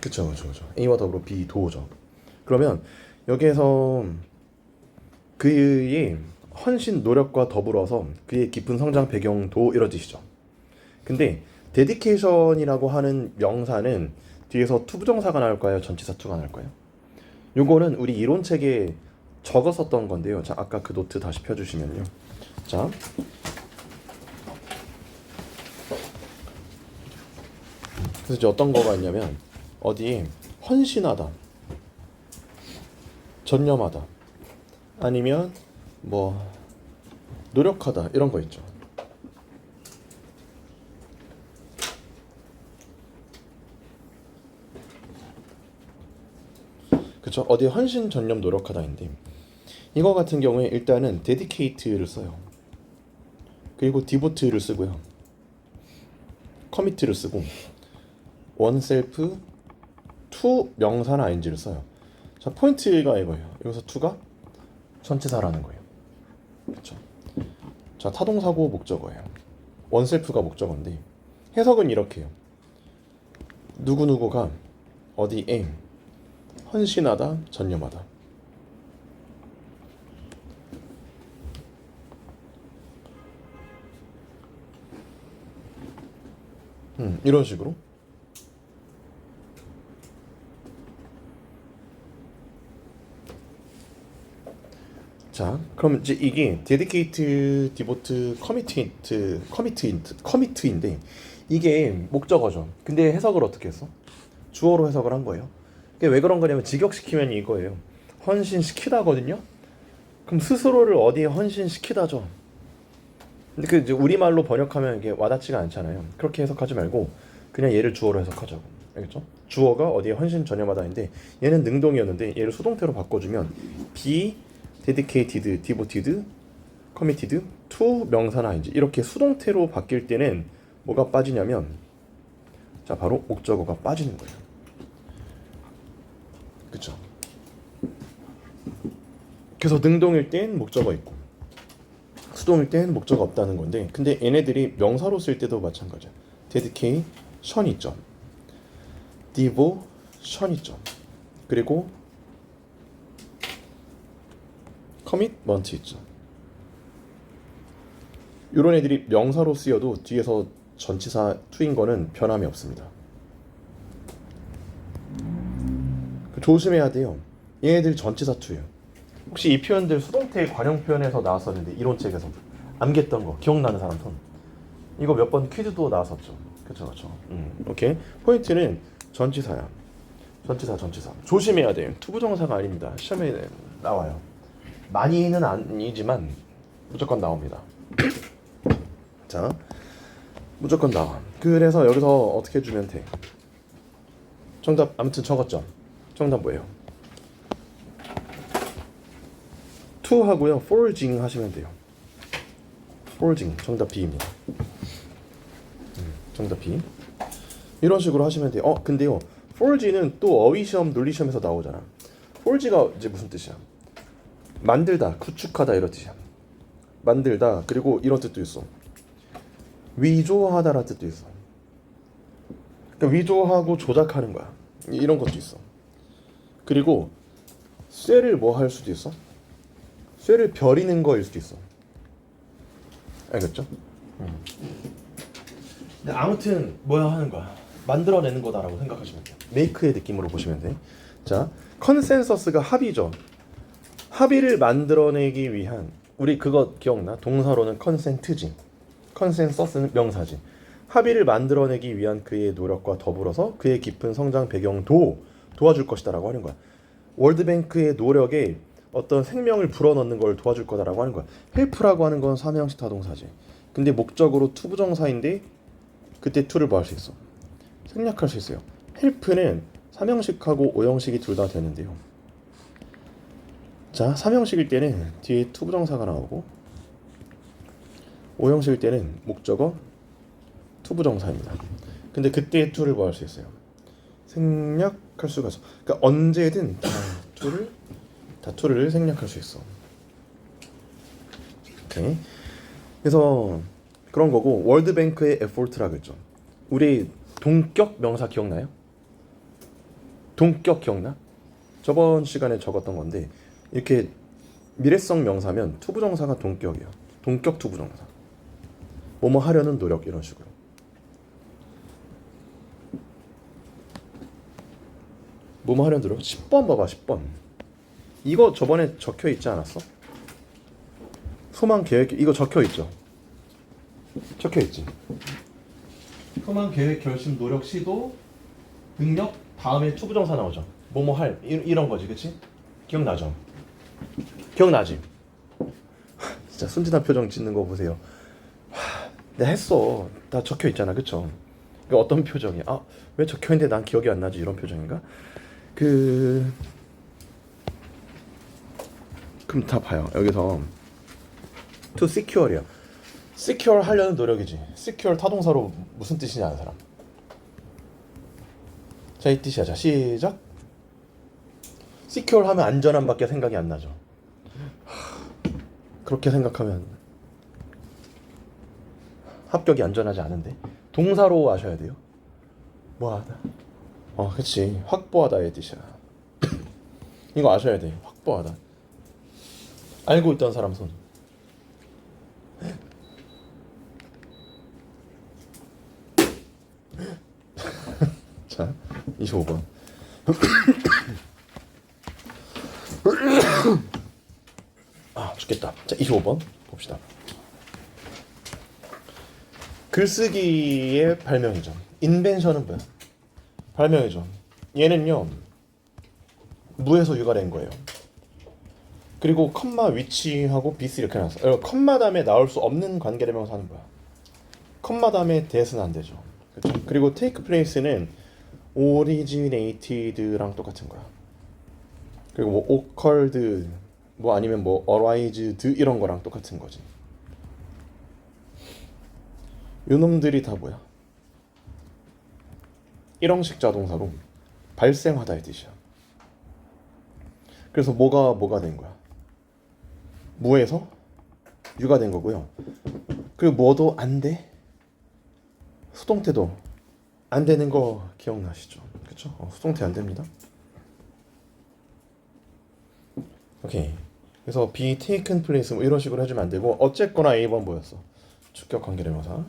그쵸. A와 더불어 B도죠. 그러면 여기에서 그의 헌신 노력과 더불어서 그의 깊은 성장 배경도 이런 뜻이죠. 근데 데디케이션이라고 하는 명사는 뒤에서 to 부정사가 나올까요? 전치사 to가 나올까요? 요거는 우리 이론책에 적었었던 건데요. 자, 아까 그 노트 다시 펴주시면요. 자, 그래서 이제 어떤 거가 있냐면 어디에 헌신하다, 전념하다, 아니면 뭐 노력하다 이런 거 있죠. 그쵸? 어디에 헌신, 전념, 노력하다인데, 이거 같은 경우에 일단은 dedicate를 써요. 그리고 devote를 쓰고요. commit를 쓰고 oneself, to 명사나 ing를 써요. 자, 포인트가 이거예요. 여기서 to가 전치사라는 거예요. 그렇죠? 자, 타동사고 목적어예요. 원셀프가 목적어인데 해석은 이렇게 해요. 누구누구가 어디에 헌신하다, 전념하다. 이런 식으로. 자, 그럼 이제 이게 dedicate, devote, commit인데 이게 목적어죠. 근데 해석을 어떻게 했어? 주어로 해석을 한 거예요. 그게 왜 그런 거냐면 직역시키면 이거예요. 헌신시키다거든요. 그럼 스스로를 어디에 헌신시키다죠. 근데 그 이제 우리말로 번역하면 이게 와닿지가 않잖아요. 그렇게 해석하지 말고 그냥 얘를 주어로 해석하자고. 알겠죠? 주어가 어디에 헌신 전념하다인데 얘는 능동이었는데 얘를 수동태로 바꿔주면 be dedicated, devoted, committed to 명사나 ing 이렇게 수동태로 바뀔 때는 뭐가 빠지냐면 자 바로 목적어가 빠지는 거예요. 그쵸? 그래서 능동일 땐 목적어 있고 수동일 땐 목적어 없다는 건데 근데 얘네들이 명사로 쓸 때도 마찬가지야. dedication 있죠. devotion 있죠. 그리고 commitment 있죠. 이런 애들이 명사로 쓰여도 뒤에서 전치사 to인 거는 변함이 없습니다. 조심해야 돼요. 얘네들 전치사 to예요. 혹시 이 표현들 수동태 관용 표현에서 나왔었는데 이론책에서 암기했던 거 기억나는 사람 손. 이거 몇 번 퀴즈도 나왔었죠. 그쵸. 오케이. 포인트는 전치사야. 전치사. 조심해야 돼요. 투부정사가 아닙니다. 시험에 나와요. 많이는 아니지만 무조건 나옵니다. 자, 무조건 나와. 그래서 여기서 어떻게 해주면 돼? 정답 아무튼 적었죠? 정답 뭐예요? to 하고요. forging 하시면 돼요. forging 정답 B입니다. 정답 B. 이런 식으로 하시면 돼요. 근데요. forge는 또 어휘시험, 논리시험에서 나오잖아. forge가 이제 무슨 뜻이야? 만들다, 구축하다 이런 뜻이야. 만들다 그리고 이런 뜻도 있어. 위조하다라는 뜻도 있어. 그러니까 위조하고 조작하는 거야. 이런 것도 있어. 그리고 쇠를 뭐 할 수도 있어? 쇠를 벼리는 거일 수도 있어. 알겠죠? 근데 아무튼 뭐야 하는 거야. 만들어내는 거다라고 생각하시면 돼요. 메이크의 느낌으로 보시면 돼. 자, 컨센서스가 합의죠. 합의를 만들어내기 위한 우리 그거 기억나? 동사로는 컨센트지. 컨센서스는 명사지. 합의를 만들어내기 위한 그의 노력과 더불어서 그의 깊은 성장 배경도 도와줄 것이다라고 하는 거야. 월드뱅크의 노력에 어떤 생명을 불어넣는 걸 도와줄 거다라고 하는 거야. 헬프라고 하는 건 삼형식 타동사지. 근데 목적으로 투부정사인데 그때 to를 뭐 할 수 있어? 생략할 수 있어요. 헬프는 삼형식하고 오형식이 둘 다 되는데요. 자, 삼형식일 때는 뒤에 투부정사가 나오고 오형식일 때는 목적어 투부정사입니다. 근데 그때 to를 뭐 할 수 있어요? 생략할 수가 있어. 그러니까 언제든 다 to를 생략할 수 있어. 오케이. 그래서 그런 거고 월드뱅크의 effort라고 했죠. 우리 동격 명사 기억나요? 동격 기억나? 저번 시간에 적었던 건데 이렇게 미래성 명사면 투부정사가 동격이에요. 동격 투부정사. 뭐뭐 하려는 노력 이런 식으로. 뭐뭐 하려는 노력. 10번 봐봐 10번. 이거 저번에 적혀 있지 않았어? 소망 계획 이거 적혀 있죠? 적혀 있지. 소망 계획 결심 노력 시도 능력 다음에 투부정사 나오죠. 뭐뭐 할 이런 거지, 그렇지? 기억나죠? 기억나지? 진짜 순진한 표정 짓는 거 보세요. 내가 했어. 다 적혀 있잖아, 그쵸? 이거 어떤 표정이야? 왜 적혀 있는데 난 기억이 안 나지? 이런 표정인가? 그럼 다 봐요. 여기서 to secure이야. secure 하려는 노력이지. secure 타동사로 무슨 뜻이냐 아는 사람? 자, 이 뜻이야. 자, 시작. secure 하면 안전한 밖에 생각이 안 나죠. 그렇게 생각하면 합격이 안전하지 않은데. 동사로 아셔야 돼요. 뭐하다. 그치. 확보하다의 뜻이야. 이거 아셔야 돼. 확보하다. 알고 있던 사람 손. 자, 25번. 죽겠다. 자, 25번 봅시다. 글쓰기의 발명이죠. 인벤션은 뭐야? 발명이죠. 얘는요, 무에서 유가된 거예요. 그리고 컴마 위치하고 비스 이렇게 나왔어. 컴마 다음에 나올 수 없는 관계대명사 하는 거야. 컴마 다음에 대스는 안 되죠. 그렇죠? 그리고 take place는 originated랑 똑같은 거야. 그리고 뭐 occurred 뭐 아니면 뭐 arised 이런 거랑 똑같은 거지. 요놈들이 다 뭐야? 일형식 자동사로 발생하다의 뜻이야. 그래서 뭐가 된 거야? 무에서 유가 된 거고요. 그리고 뭐도 안 돼? 수동태도 안 되는 거 기억나시죠? 그쵸? 수동태 안 됩니다. 오케이. 그래서 be taken place 뭐 이런 식으로 해주면 안 되고, 어쨌거나 A번 뭐였어? 주격 관계대명사.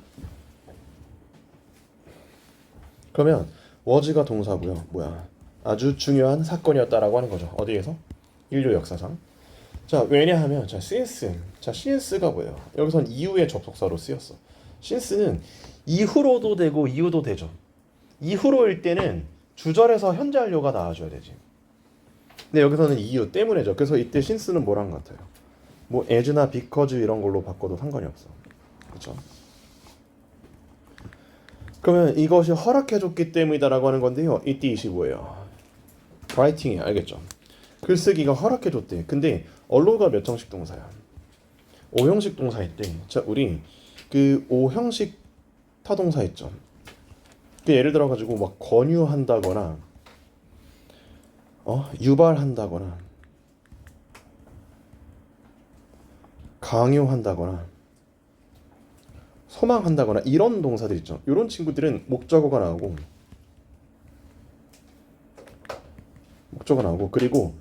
그러면 was가 동사고요. 뭐야? 아주 중요한 사건이었다라고 하는 거죠. 어디에서? 인류 역사상. 자, 왜냐하면 자, CS가 뭐예요? 여기선 이후의 접속사로 쓰였어. since는 이후로도 되고 이후도 되죠. 이후로일 때는 주절에서 현재 완료가 나와줘야 되지. 근데 여기서는 이유 때문에죠. 그래서 이때 since는 뭐랑 같아요? 뭐 as나 because 이런 걸로 바꿔도 상관이 없어. 그렇죠? 그러면 이것이 허락해줬기 때문이다라고 하는 건데요. 이때 이시 뭐예요? writing이 알겠죠? 글쓰기가 허락해줬대. 근데 allow가 몇 형식 동사야? 5형식 동사일 때, 자, 우리 그 5형식 타동사 있죠. 그 예를 들어 가지고 막 권유한다거나, 유발한다거나, 강요한다거나, 소망한다거나 이런 동사들 있죠. 이런 친구들은 목적어가 나오고, 그리고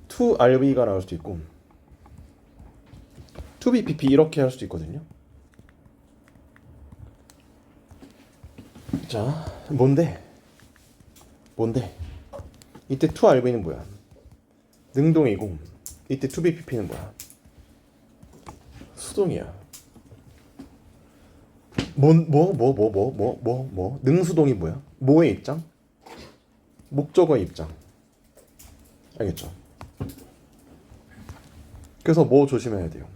to RB가 나올 수도 있고, to be PP 이렇게 할 수도 있거든요. 자, 뭔데? 이때 to RB는 뭐야? 능동이고, 이때 to be PP는 뭐야? 수동이야. 능수동이 뭐야? 뭐의 입장? 목적어의 입장. 알겠죠? 그래서 뭐 조심해야 돼요?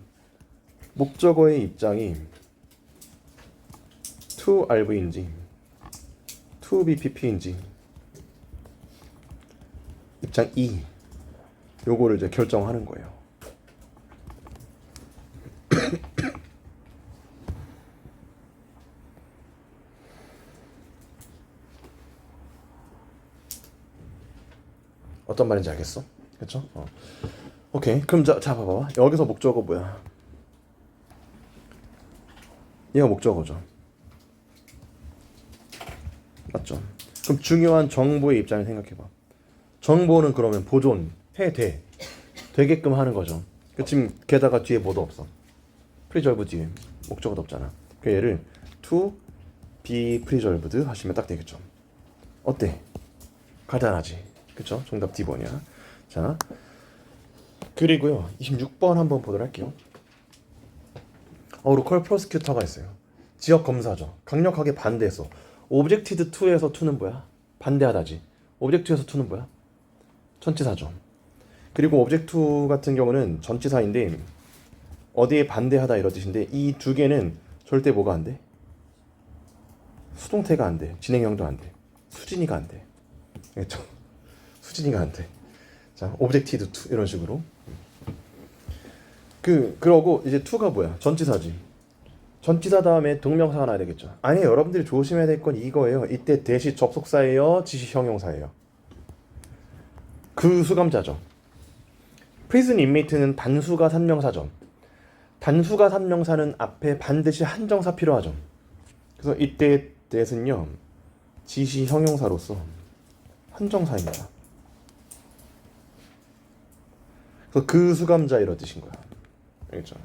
목적어의 입장이 to RV인지 to BPP인지 입장 2 요거를 이제 결정하는 거예요. 어떤 말인지 알겠어? 그렇죠? 오케이. 그럼 자 봐봐. 여기서 목적어 뭐야? 얘가 목적어죠. 맞죠? 그럼 중요한 정보의 입장을 생각해봐. 정보는 그러면 되게끔 하는 거죠. 지금 게다가 뒤에 뭐도 없어. preserve 뒤에 목적어도 없잖아. 그 얘를 to be preserved 하시면 딱 되겠죠. 어때? 간단하지? 그쵸? 정답 D번이야. 자, 그리고요 26번 한번 보도록 할게요. 로컬 프로스큐터가 있어요. 지역 검사죠. 강력하게 반대했어. objected to에서 to는 뭐야? 반대하다지. object에서 to는 뭐야? 전치사죠. 그리고 object to 같은 경우는 전치사인데 어디에 반대하다 이런 뜻인데, 이 두 개는 절대 뭐가 안 돼? 수동태가 안 돼. 진행형도 안 돼. 수진이가 안 돼. 그렇죠? 수진이가 안 돼. 자, objected to 이런 식으로. 그러고 이제 to가 뭐야? 전치사지. 전치사 다음에 동명사가 나야 되겠죠. 아니, 여러분들이 조심해야 될 건 이거예요. 이때 대시 접속사예요, 지시 형용사예요. 그 수감자죠. prison inmate는 단수가 산명사죠. 단수가 산명사는 앞에 반드시 한정사 필요하죠. 그래서 이때 that은요, 지시 형용사로서 한정사입니다. 그래서 그 수감자 이런 뜻인 거야. 알겠죠?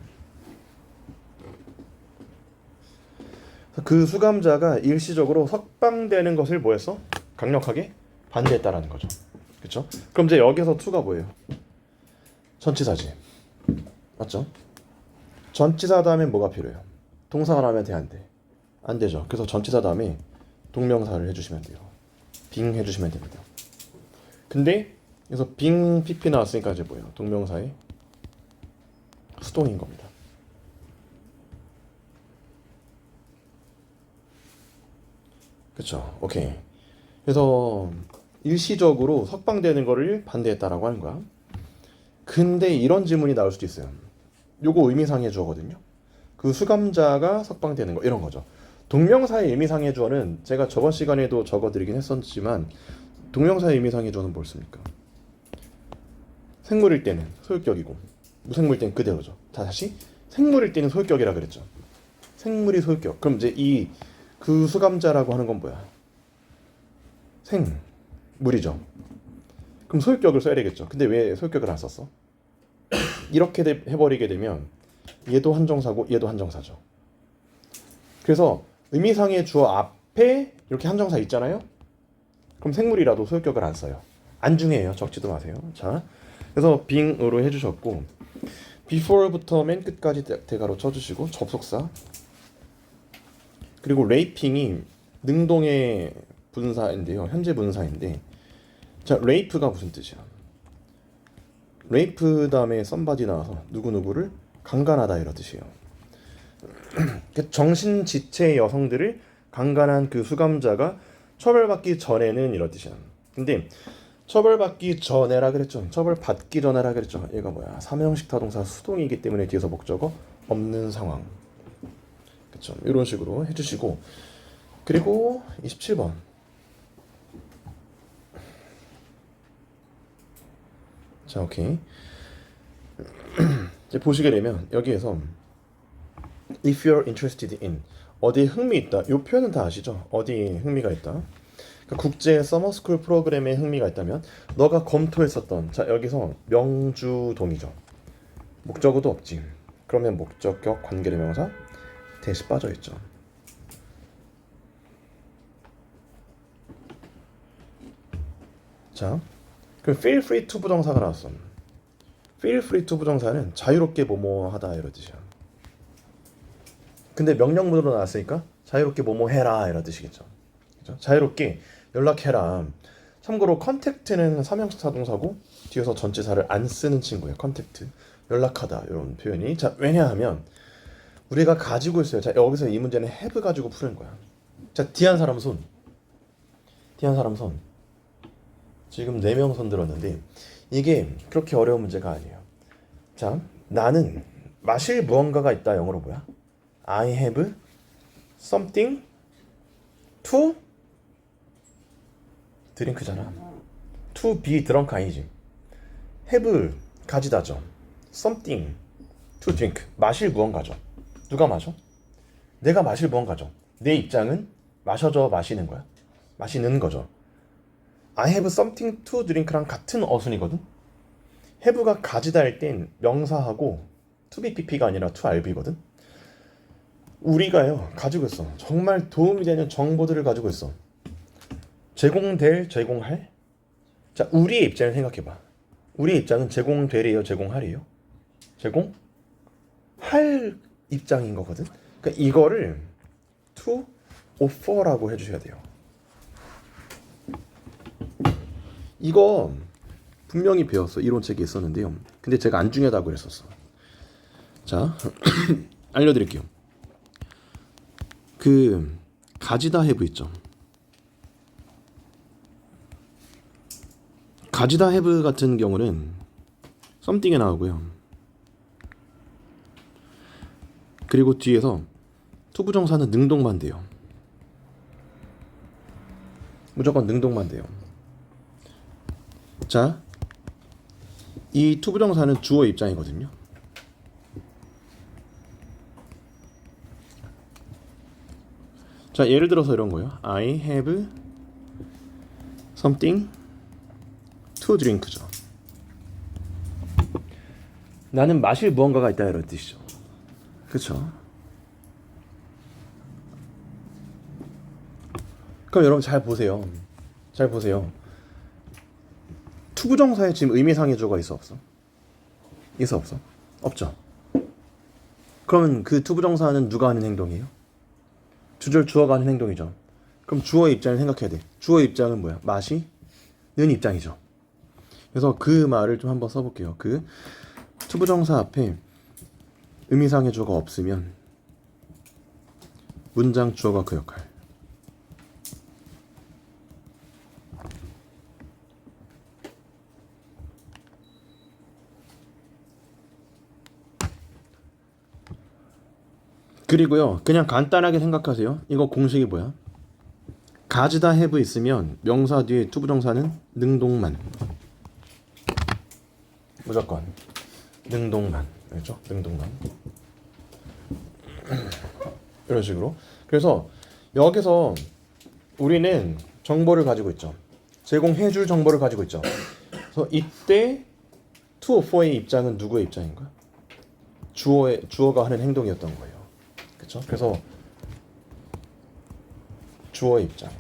그 수감자가 일시적으로 석방되는 것을 뭐했어? 강력하게 반대했다라는 거죠. 그렇죠? 그럼 이제 여기서 to가 뭐예요? 전치사지. 맞죠? 전치사 다음에 뭐가 필요해요? 동사가 나오면 돼, 안 돼? 안 되죠. 그래서 전치사 다음에 동명사를 해주시면 돼요. 빙 해주시면 됩니다. 근데 그래서 빙 pp 나왔으니까 이제 뭐예요? 동명사의 수동인 겁니다. 그쵸? 오케이. 그래서 일시적으로 석방되는 거를 반대했다라고 하는 거야. 근데 이런 질문이 나올 수도 있어요. 요거 의미상의 주어거든요. 그 수감자가 석방되는 거 이런 거죠. 동명사의 의미상의 주어는 제가 저번 시간에도 적어드리긴 했었지만 동명사의 의미상의 주어는 뭐였습니까? 생물일 때는 소유격이고 무생물일 때는 그대로죠. 다시 생물일 때는 소유격이라 그랬죠. 생물이 소유격. 그럼 이제 이 그 수감자라고 하는 건 뭐야? 생물이죠. 그럼 소유격을 써야 되겠죠. 근데 왜 소유격을 안 썼어? 이렇게 해버리게 되면 얘도 한정사고 얘도 한정사죠. 그래서 의미상의 주어 앞에 이렇게 한정사 있잖아요. 그럼 생물이라도 소유격을 안 써요. 안중해요. 적지도 마세요. 자, 그래서 빙으로 해주셨고 before부터 맨 끝까지 대가로 쳐주시고 접속사 그리고 raping이 능동의 분사인데요. 현재 분사인데 자, rape가 무슨 뜻이야? rape 다음에 somebody 나와서 누구누구를 강간하다 이런 뜻이에요. 정신지체의 여성들을 강간한 그 수감자가 처벌받기 전에는 이런 뜻이야. 근데 처벌받기 전에라 그랬죠. 처벌받기 전에라 그랬죠. 얘가 뭐야? 삼형식 타동사 수동이기 때문에 뒤에서 목적어 없는 상황. 그렇죠. 이런 식으로 해주시고 그리고 27번 자, 오케이. 이제 보시게 되면 여기에서 if you're interested in 어디에 흥미 있다. 이 표현은 다 아시죠? 어디에 흥미가 있다. 그러니까 국제 서머스쿨 프로그램에 흥미가 있다면 너가 검토했었던 자, 여기서 명주동이죠. 목적어도 없지. 그러면 목적격 관계대명사 대시 빠져있죠. 자, 그럼 feel free to 부정사가 나왔어. feel free to 부정사는 자유롭게 뭐뭐하다 이런 뜻이야. 근데 명령문으로 나왔으니까 자유롭게 뭐뭐해라 이런 뜻이겠죠. 그죠? 자유롭게 연락해라. 참고로 contact는 삼형식 타동사고 뒤에서 전치사를 안 쓰는 친구예요. contact 연락하다 이런 표현이. 자, 왜냐하면 우리가 가지고 있어요. 자, 여기서 이 문제는 have 가지고 푸는 거야. 자, D한 사람 손. D한 사람 손. 지금 4명 손 들었는데 이게 그렇게 어려운 문제가 아니에요. 자, 나는 마실 무언가가 있다. 영어로 뭐야? I have something to 드링크잖아. to be drunk 아니지. have 가지다죠. something to drink 마실 무언가죠. 누가 마셔? 내가 마실 무언가죠. 내 입장은 마셔져 마시는 거야. 마시는 거죠. I have something to drink랑 같은 어순이거든. have가 가지다 할 땐 명사하고 to be pp가 아니라 to rb거든. 우리가요 가지고 있어. 정말 도움이 되는 정보들을 가지고 있어. 제공될, 제공할. 자, 우리의 입장을 생각해봐. 우리의 입장은 제공되래요, 제공하래요? 제공할 입장인 거거든. 그러니까 이거를 to offer라고 해주셔야 돼요. 이거 분명히 배웠어. 이론책에 있었는데요. 근데 제가 안 중요하다고 그랬었어. 자, 알려드릴게요. 그 가지다 have 있죠. 가지다 have 같은 경우는 something에 나오고요. 그리고 뒤에서 투부정사는 능동만 돼요. 무조건 능동만 돼요. 자, 이 투부정사는 주어 입장이거든요. 자, 예를 들어서 이런 거예요. I have something to drink죠. 나는 마실 무언가가 있다 이런 뜻이죠. 그렇죠? 그럼 여러분 잘 보세요. 잘 보세요. 투부정사에 지금 의미상의 주어가 있어 없어? 있어 없어? 없죠. 그러면 그 투부정사는 누가 하는 행동이에요? 주절 주어가 하는 행동이죠. 그럼 주어의 입장을 생각해야 돼. 주어의 입장은 뭐야? 마시는 입장이죠. 그래서 그 말을 좀 한번 써볼게요. 그 투부정사 앞에 의미상의 주어가 없으면 문장 주어가 그 역할. 그리고요, 그냥 간단하게 생각하세요. 이거 공식이 뭐야? 가지다 have 있으면 명사 뒤에 투부정사는 능동만. 무조건 능동만. 알죠? 능동만. 이런 식으로. 그래서 여기서 우리는 정보를 가지고 있죠. 제공해줄 정보를 가지고 있죠. 그래서 이때 to or for의 입장은 누구의 입장인가? 주어가 하는 행동이었던 거예요. 그렇죠? 그래서 주어의 입장.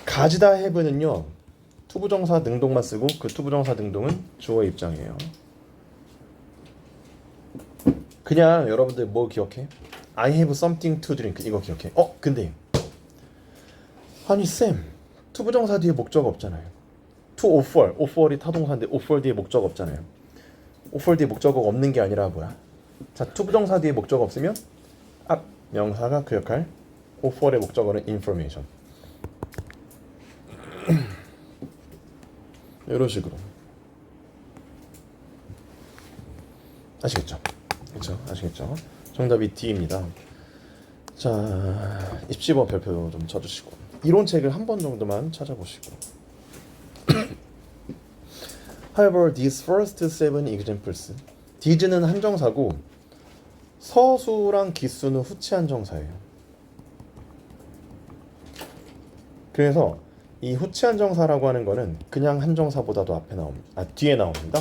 가지다 have는요, 투부정사 능동만 쓰고 그 투부정사 능동은 주어의 입장이에요. 그냥 여러분들 뭐 기억해? I have something to drink 이거 기억해. 근데 아니 쌤, 투부정사 뒤에 목적 없잖아요. to offer, offer이 타동사인데 offer 뒤에 목적 없잖아요. offer 뒤에 목적 없는 게 아니라 뭐야? 자, 투부정사 뒤에 목적 없으면 앞 명사가 그 역할, offer의 목적어는 information. 이런 식으로. 아시겠죠? 그렇죠? 아시겠죠? 정답이 D입니다. 자, 입시버 별표 좀 쳐주시고 이론책을 한 번 정도만 찾아보시고. However, these first seven examples, these는 한정사고 서수랑 기수는 후치 한정사예요. 그래서 이 후치 한정사라고 하는 거는 그냥 한정사보다도 뒤에 나옵니다.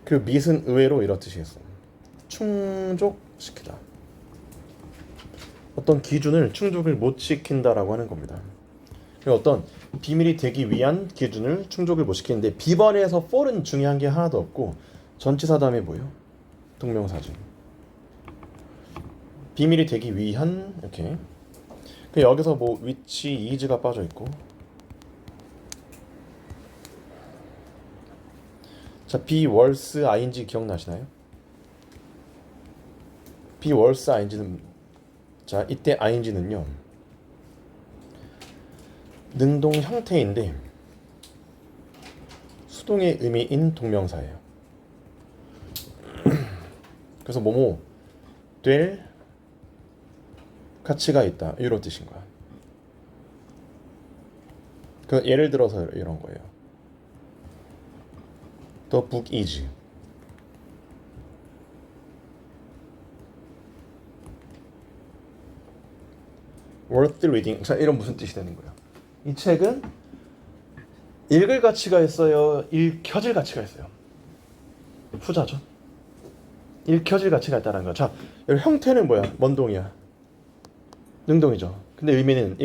그 밑은 의외로 이런 뜻이겠어. 충족시키다. 어떤 기준을 충족을 못 시킨다라고 하는 겁니다. 어떤 비밀이 되기 위한 기준을 충족을 못 시키는데 B번에서 for은 중요한 게 하나도 없고 전치사 다음에 뭐예요? 동명사죠. 비밀이 되기 위한 이렇게. 여기서 뭐 which, is가 빠져 있고. 자, be worse ing 기억나시나요? be worse ing는 자, 이때 ing는요. 능동 형태인데 수동의 의미인 동명사예요. 그래서 뭐뭐 될 가치가 있다 이런 뜻인 거야. 예를 들어서 이런 거예요. The book is worth reading. 자, 이런 무슨 뜻이 되는 거예요? 이 책은 읽을 가치가 있어요? 읽혀질 가치가 있어요? 후자죠. 읽혀질 가치가 있다는 거. 자, 여기 형태는 뭐야? 뭔동이야? 능동이죠. 근데 의미는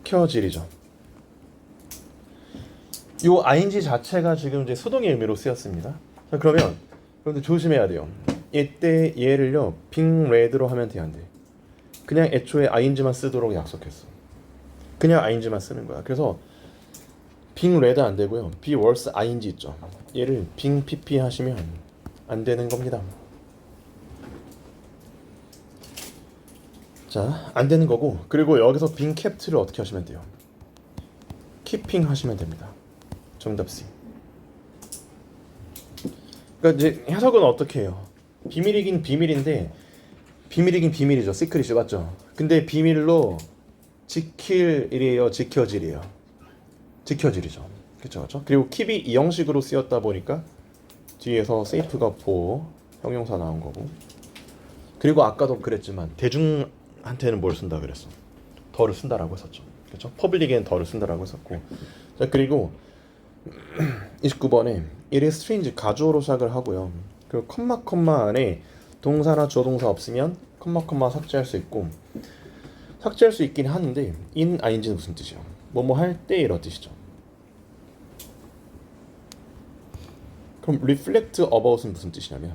읽혀질이죠. 요 ing 자체가 지금 이제 수동의 의미로 쓰였습니다. 자, 그러면 여러분들 조심해야 돼요. 이때 얘를요 being read로 하면 돼, 안 돼? 그냥 애초에 ing만 쓰도록 약속했어. 그냥 ing만 쓰는 거야. 그래서 being read 안 되고요. be worse ing 있죠. 얘를 being pp 하시면 안 되는 겁니다. 자, 안 되는 거고. 그리고 여기서 being kept를 어떻게 하시면 돼요? keeping 하시면 됩니다. 정답 C. 그러니까 이제 해석은 어떻게 해요? 비밀이긴 비밀인데 비밀이긴 비밀이죠. 시크릿이 맞죠? 근데 비밀로 지킬 일이에요, 지켜질이에요. 지켜질이죠. 그렇죠, 그렇죠. 그리고 킵이 이 형식으로 쓰였다 보니까 뒤에서 세이프가 보호 형용사 나온 거고. 그리고 아까도 그랬지만 대중한테는 뭘 쓴다 그랬어? 더를 쓴다라고 했었죠. 그렇죠? 퍼블릭에는 더를 쓴다라고 했었고. 자, 그리고 29번에 it is strange 가주어로 시작을 하고요. 그리고 컴마 안에 동사나 주어동사 없으면 컴마 삭제할 수 있고, 삭제할 수 있긴 하는데 in ing는 무슨 뜻이야? 뭐뭐 할 때 이런 뜻이죠. 그럼 reflect about은 무슨 뜻이냐면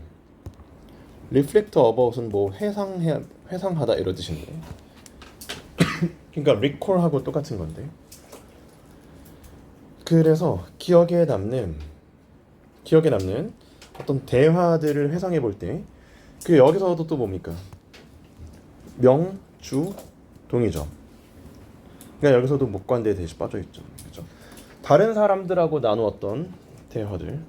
reflect about은 뭐 회상하다 이런 뜻인데, 그러니까 recall하고 똑같은 건데, 그래서 기억에 남는 어떤 대화들을 회상해 볼 때, 그 여기서도 또 뭡니까? 명, 주, 동이죠. 그러니까 여기서도 목관대에 대시 빠져 있죠. 그렇죠? 다른 사람들하고 나누었던 대화들,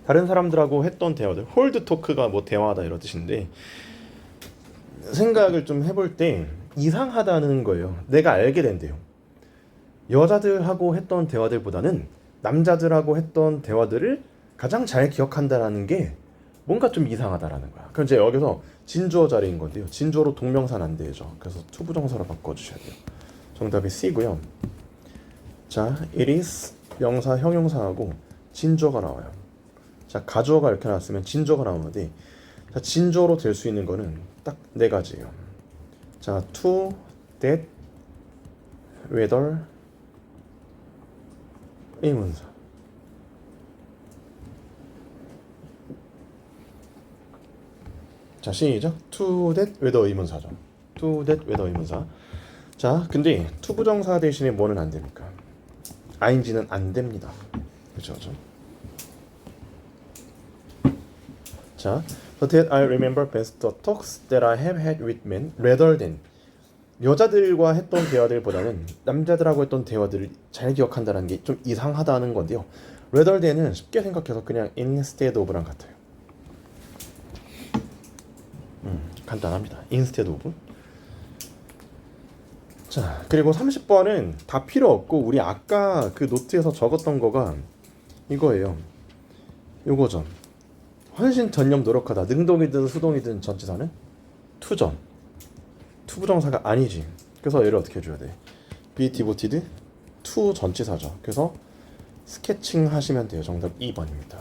다른 사람들하고 했던 대화들, 홀드 토크가 뭐 대화하다 이런 뜻인데, 생각을 좀 해볼 때 이상하다는 거예요. 내가 알게 된대요. 여자들하고 했던 대화들보다는 남자들하고 했던 대화들을 가장 잘 기억한다라는 게 뭔가 좀 이상하다라는 거야. 그럼 이제 여기서 진주어 자리인 건데요. 진주어로 동명사는 안 되죠. 그래서 투부정사로 바꿔주셔야 돼요. 정답이 C고요. 자, it is 명사, 형용사하고 진주어가 나와요. 자, 가주어가 이렇게 나왔으면 진주어가 나오는데, 자, 진주어로 될 수 있는 거는 딱 네 가지예요. 자, to, that, whether, 의문사. 자, 시작. to, that, whether 의문사죠. to, that, whether 의문사. 자, 근데 투부정사 대신에 뭐는 안 됩니까? ing는 안 됩니다. 그렇죠, 그렇죠. 자, but that I remember best the talks that I have had with men rather than, 여자들과 했던 대화들보다는 남자들하고 했던 대화들을 잘 기억한다는 게 좀 이상하다는 건데요. rather than은 쉽게 생각해서 그냥 instead of랑 같아요. 간단합니다. instead of. 자, 그리고 30번은 다 필요 없고 우리 아까 그 노트에서 적었던 거가 이거예요. 요거죠. 헌신, 전념, 노력하다. 능동이든 수동이든 전치사는 투전. 투부정사가 아니지. 그래서 얘를 어떻게 해줘야 돼? be devoted to 전치사죠. 그래서 스케칭 하시면 돼요. 정답 2번입니다.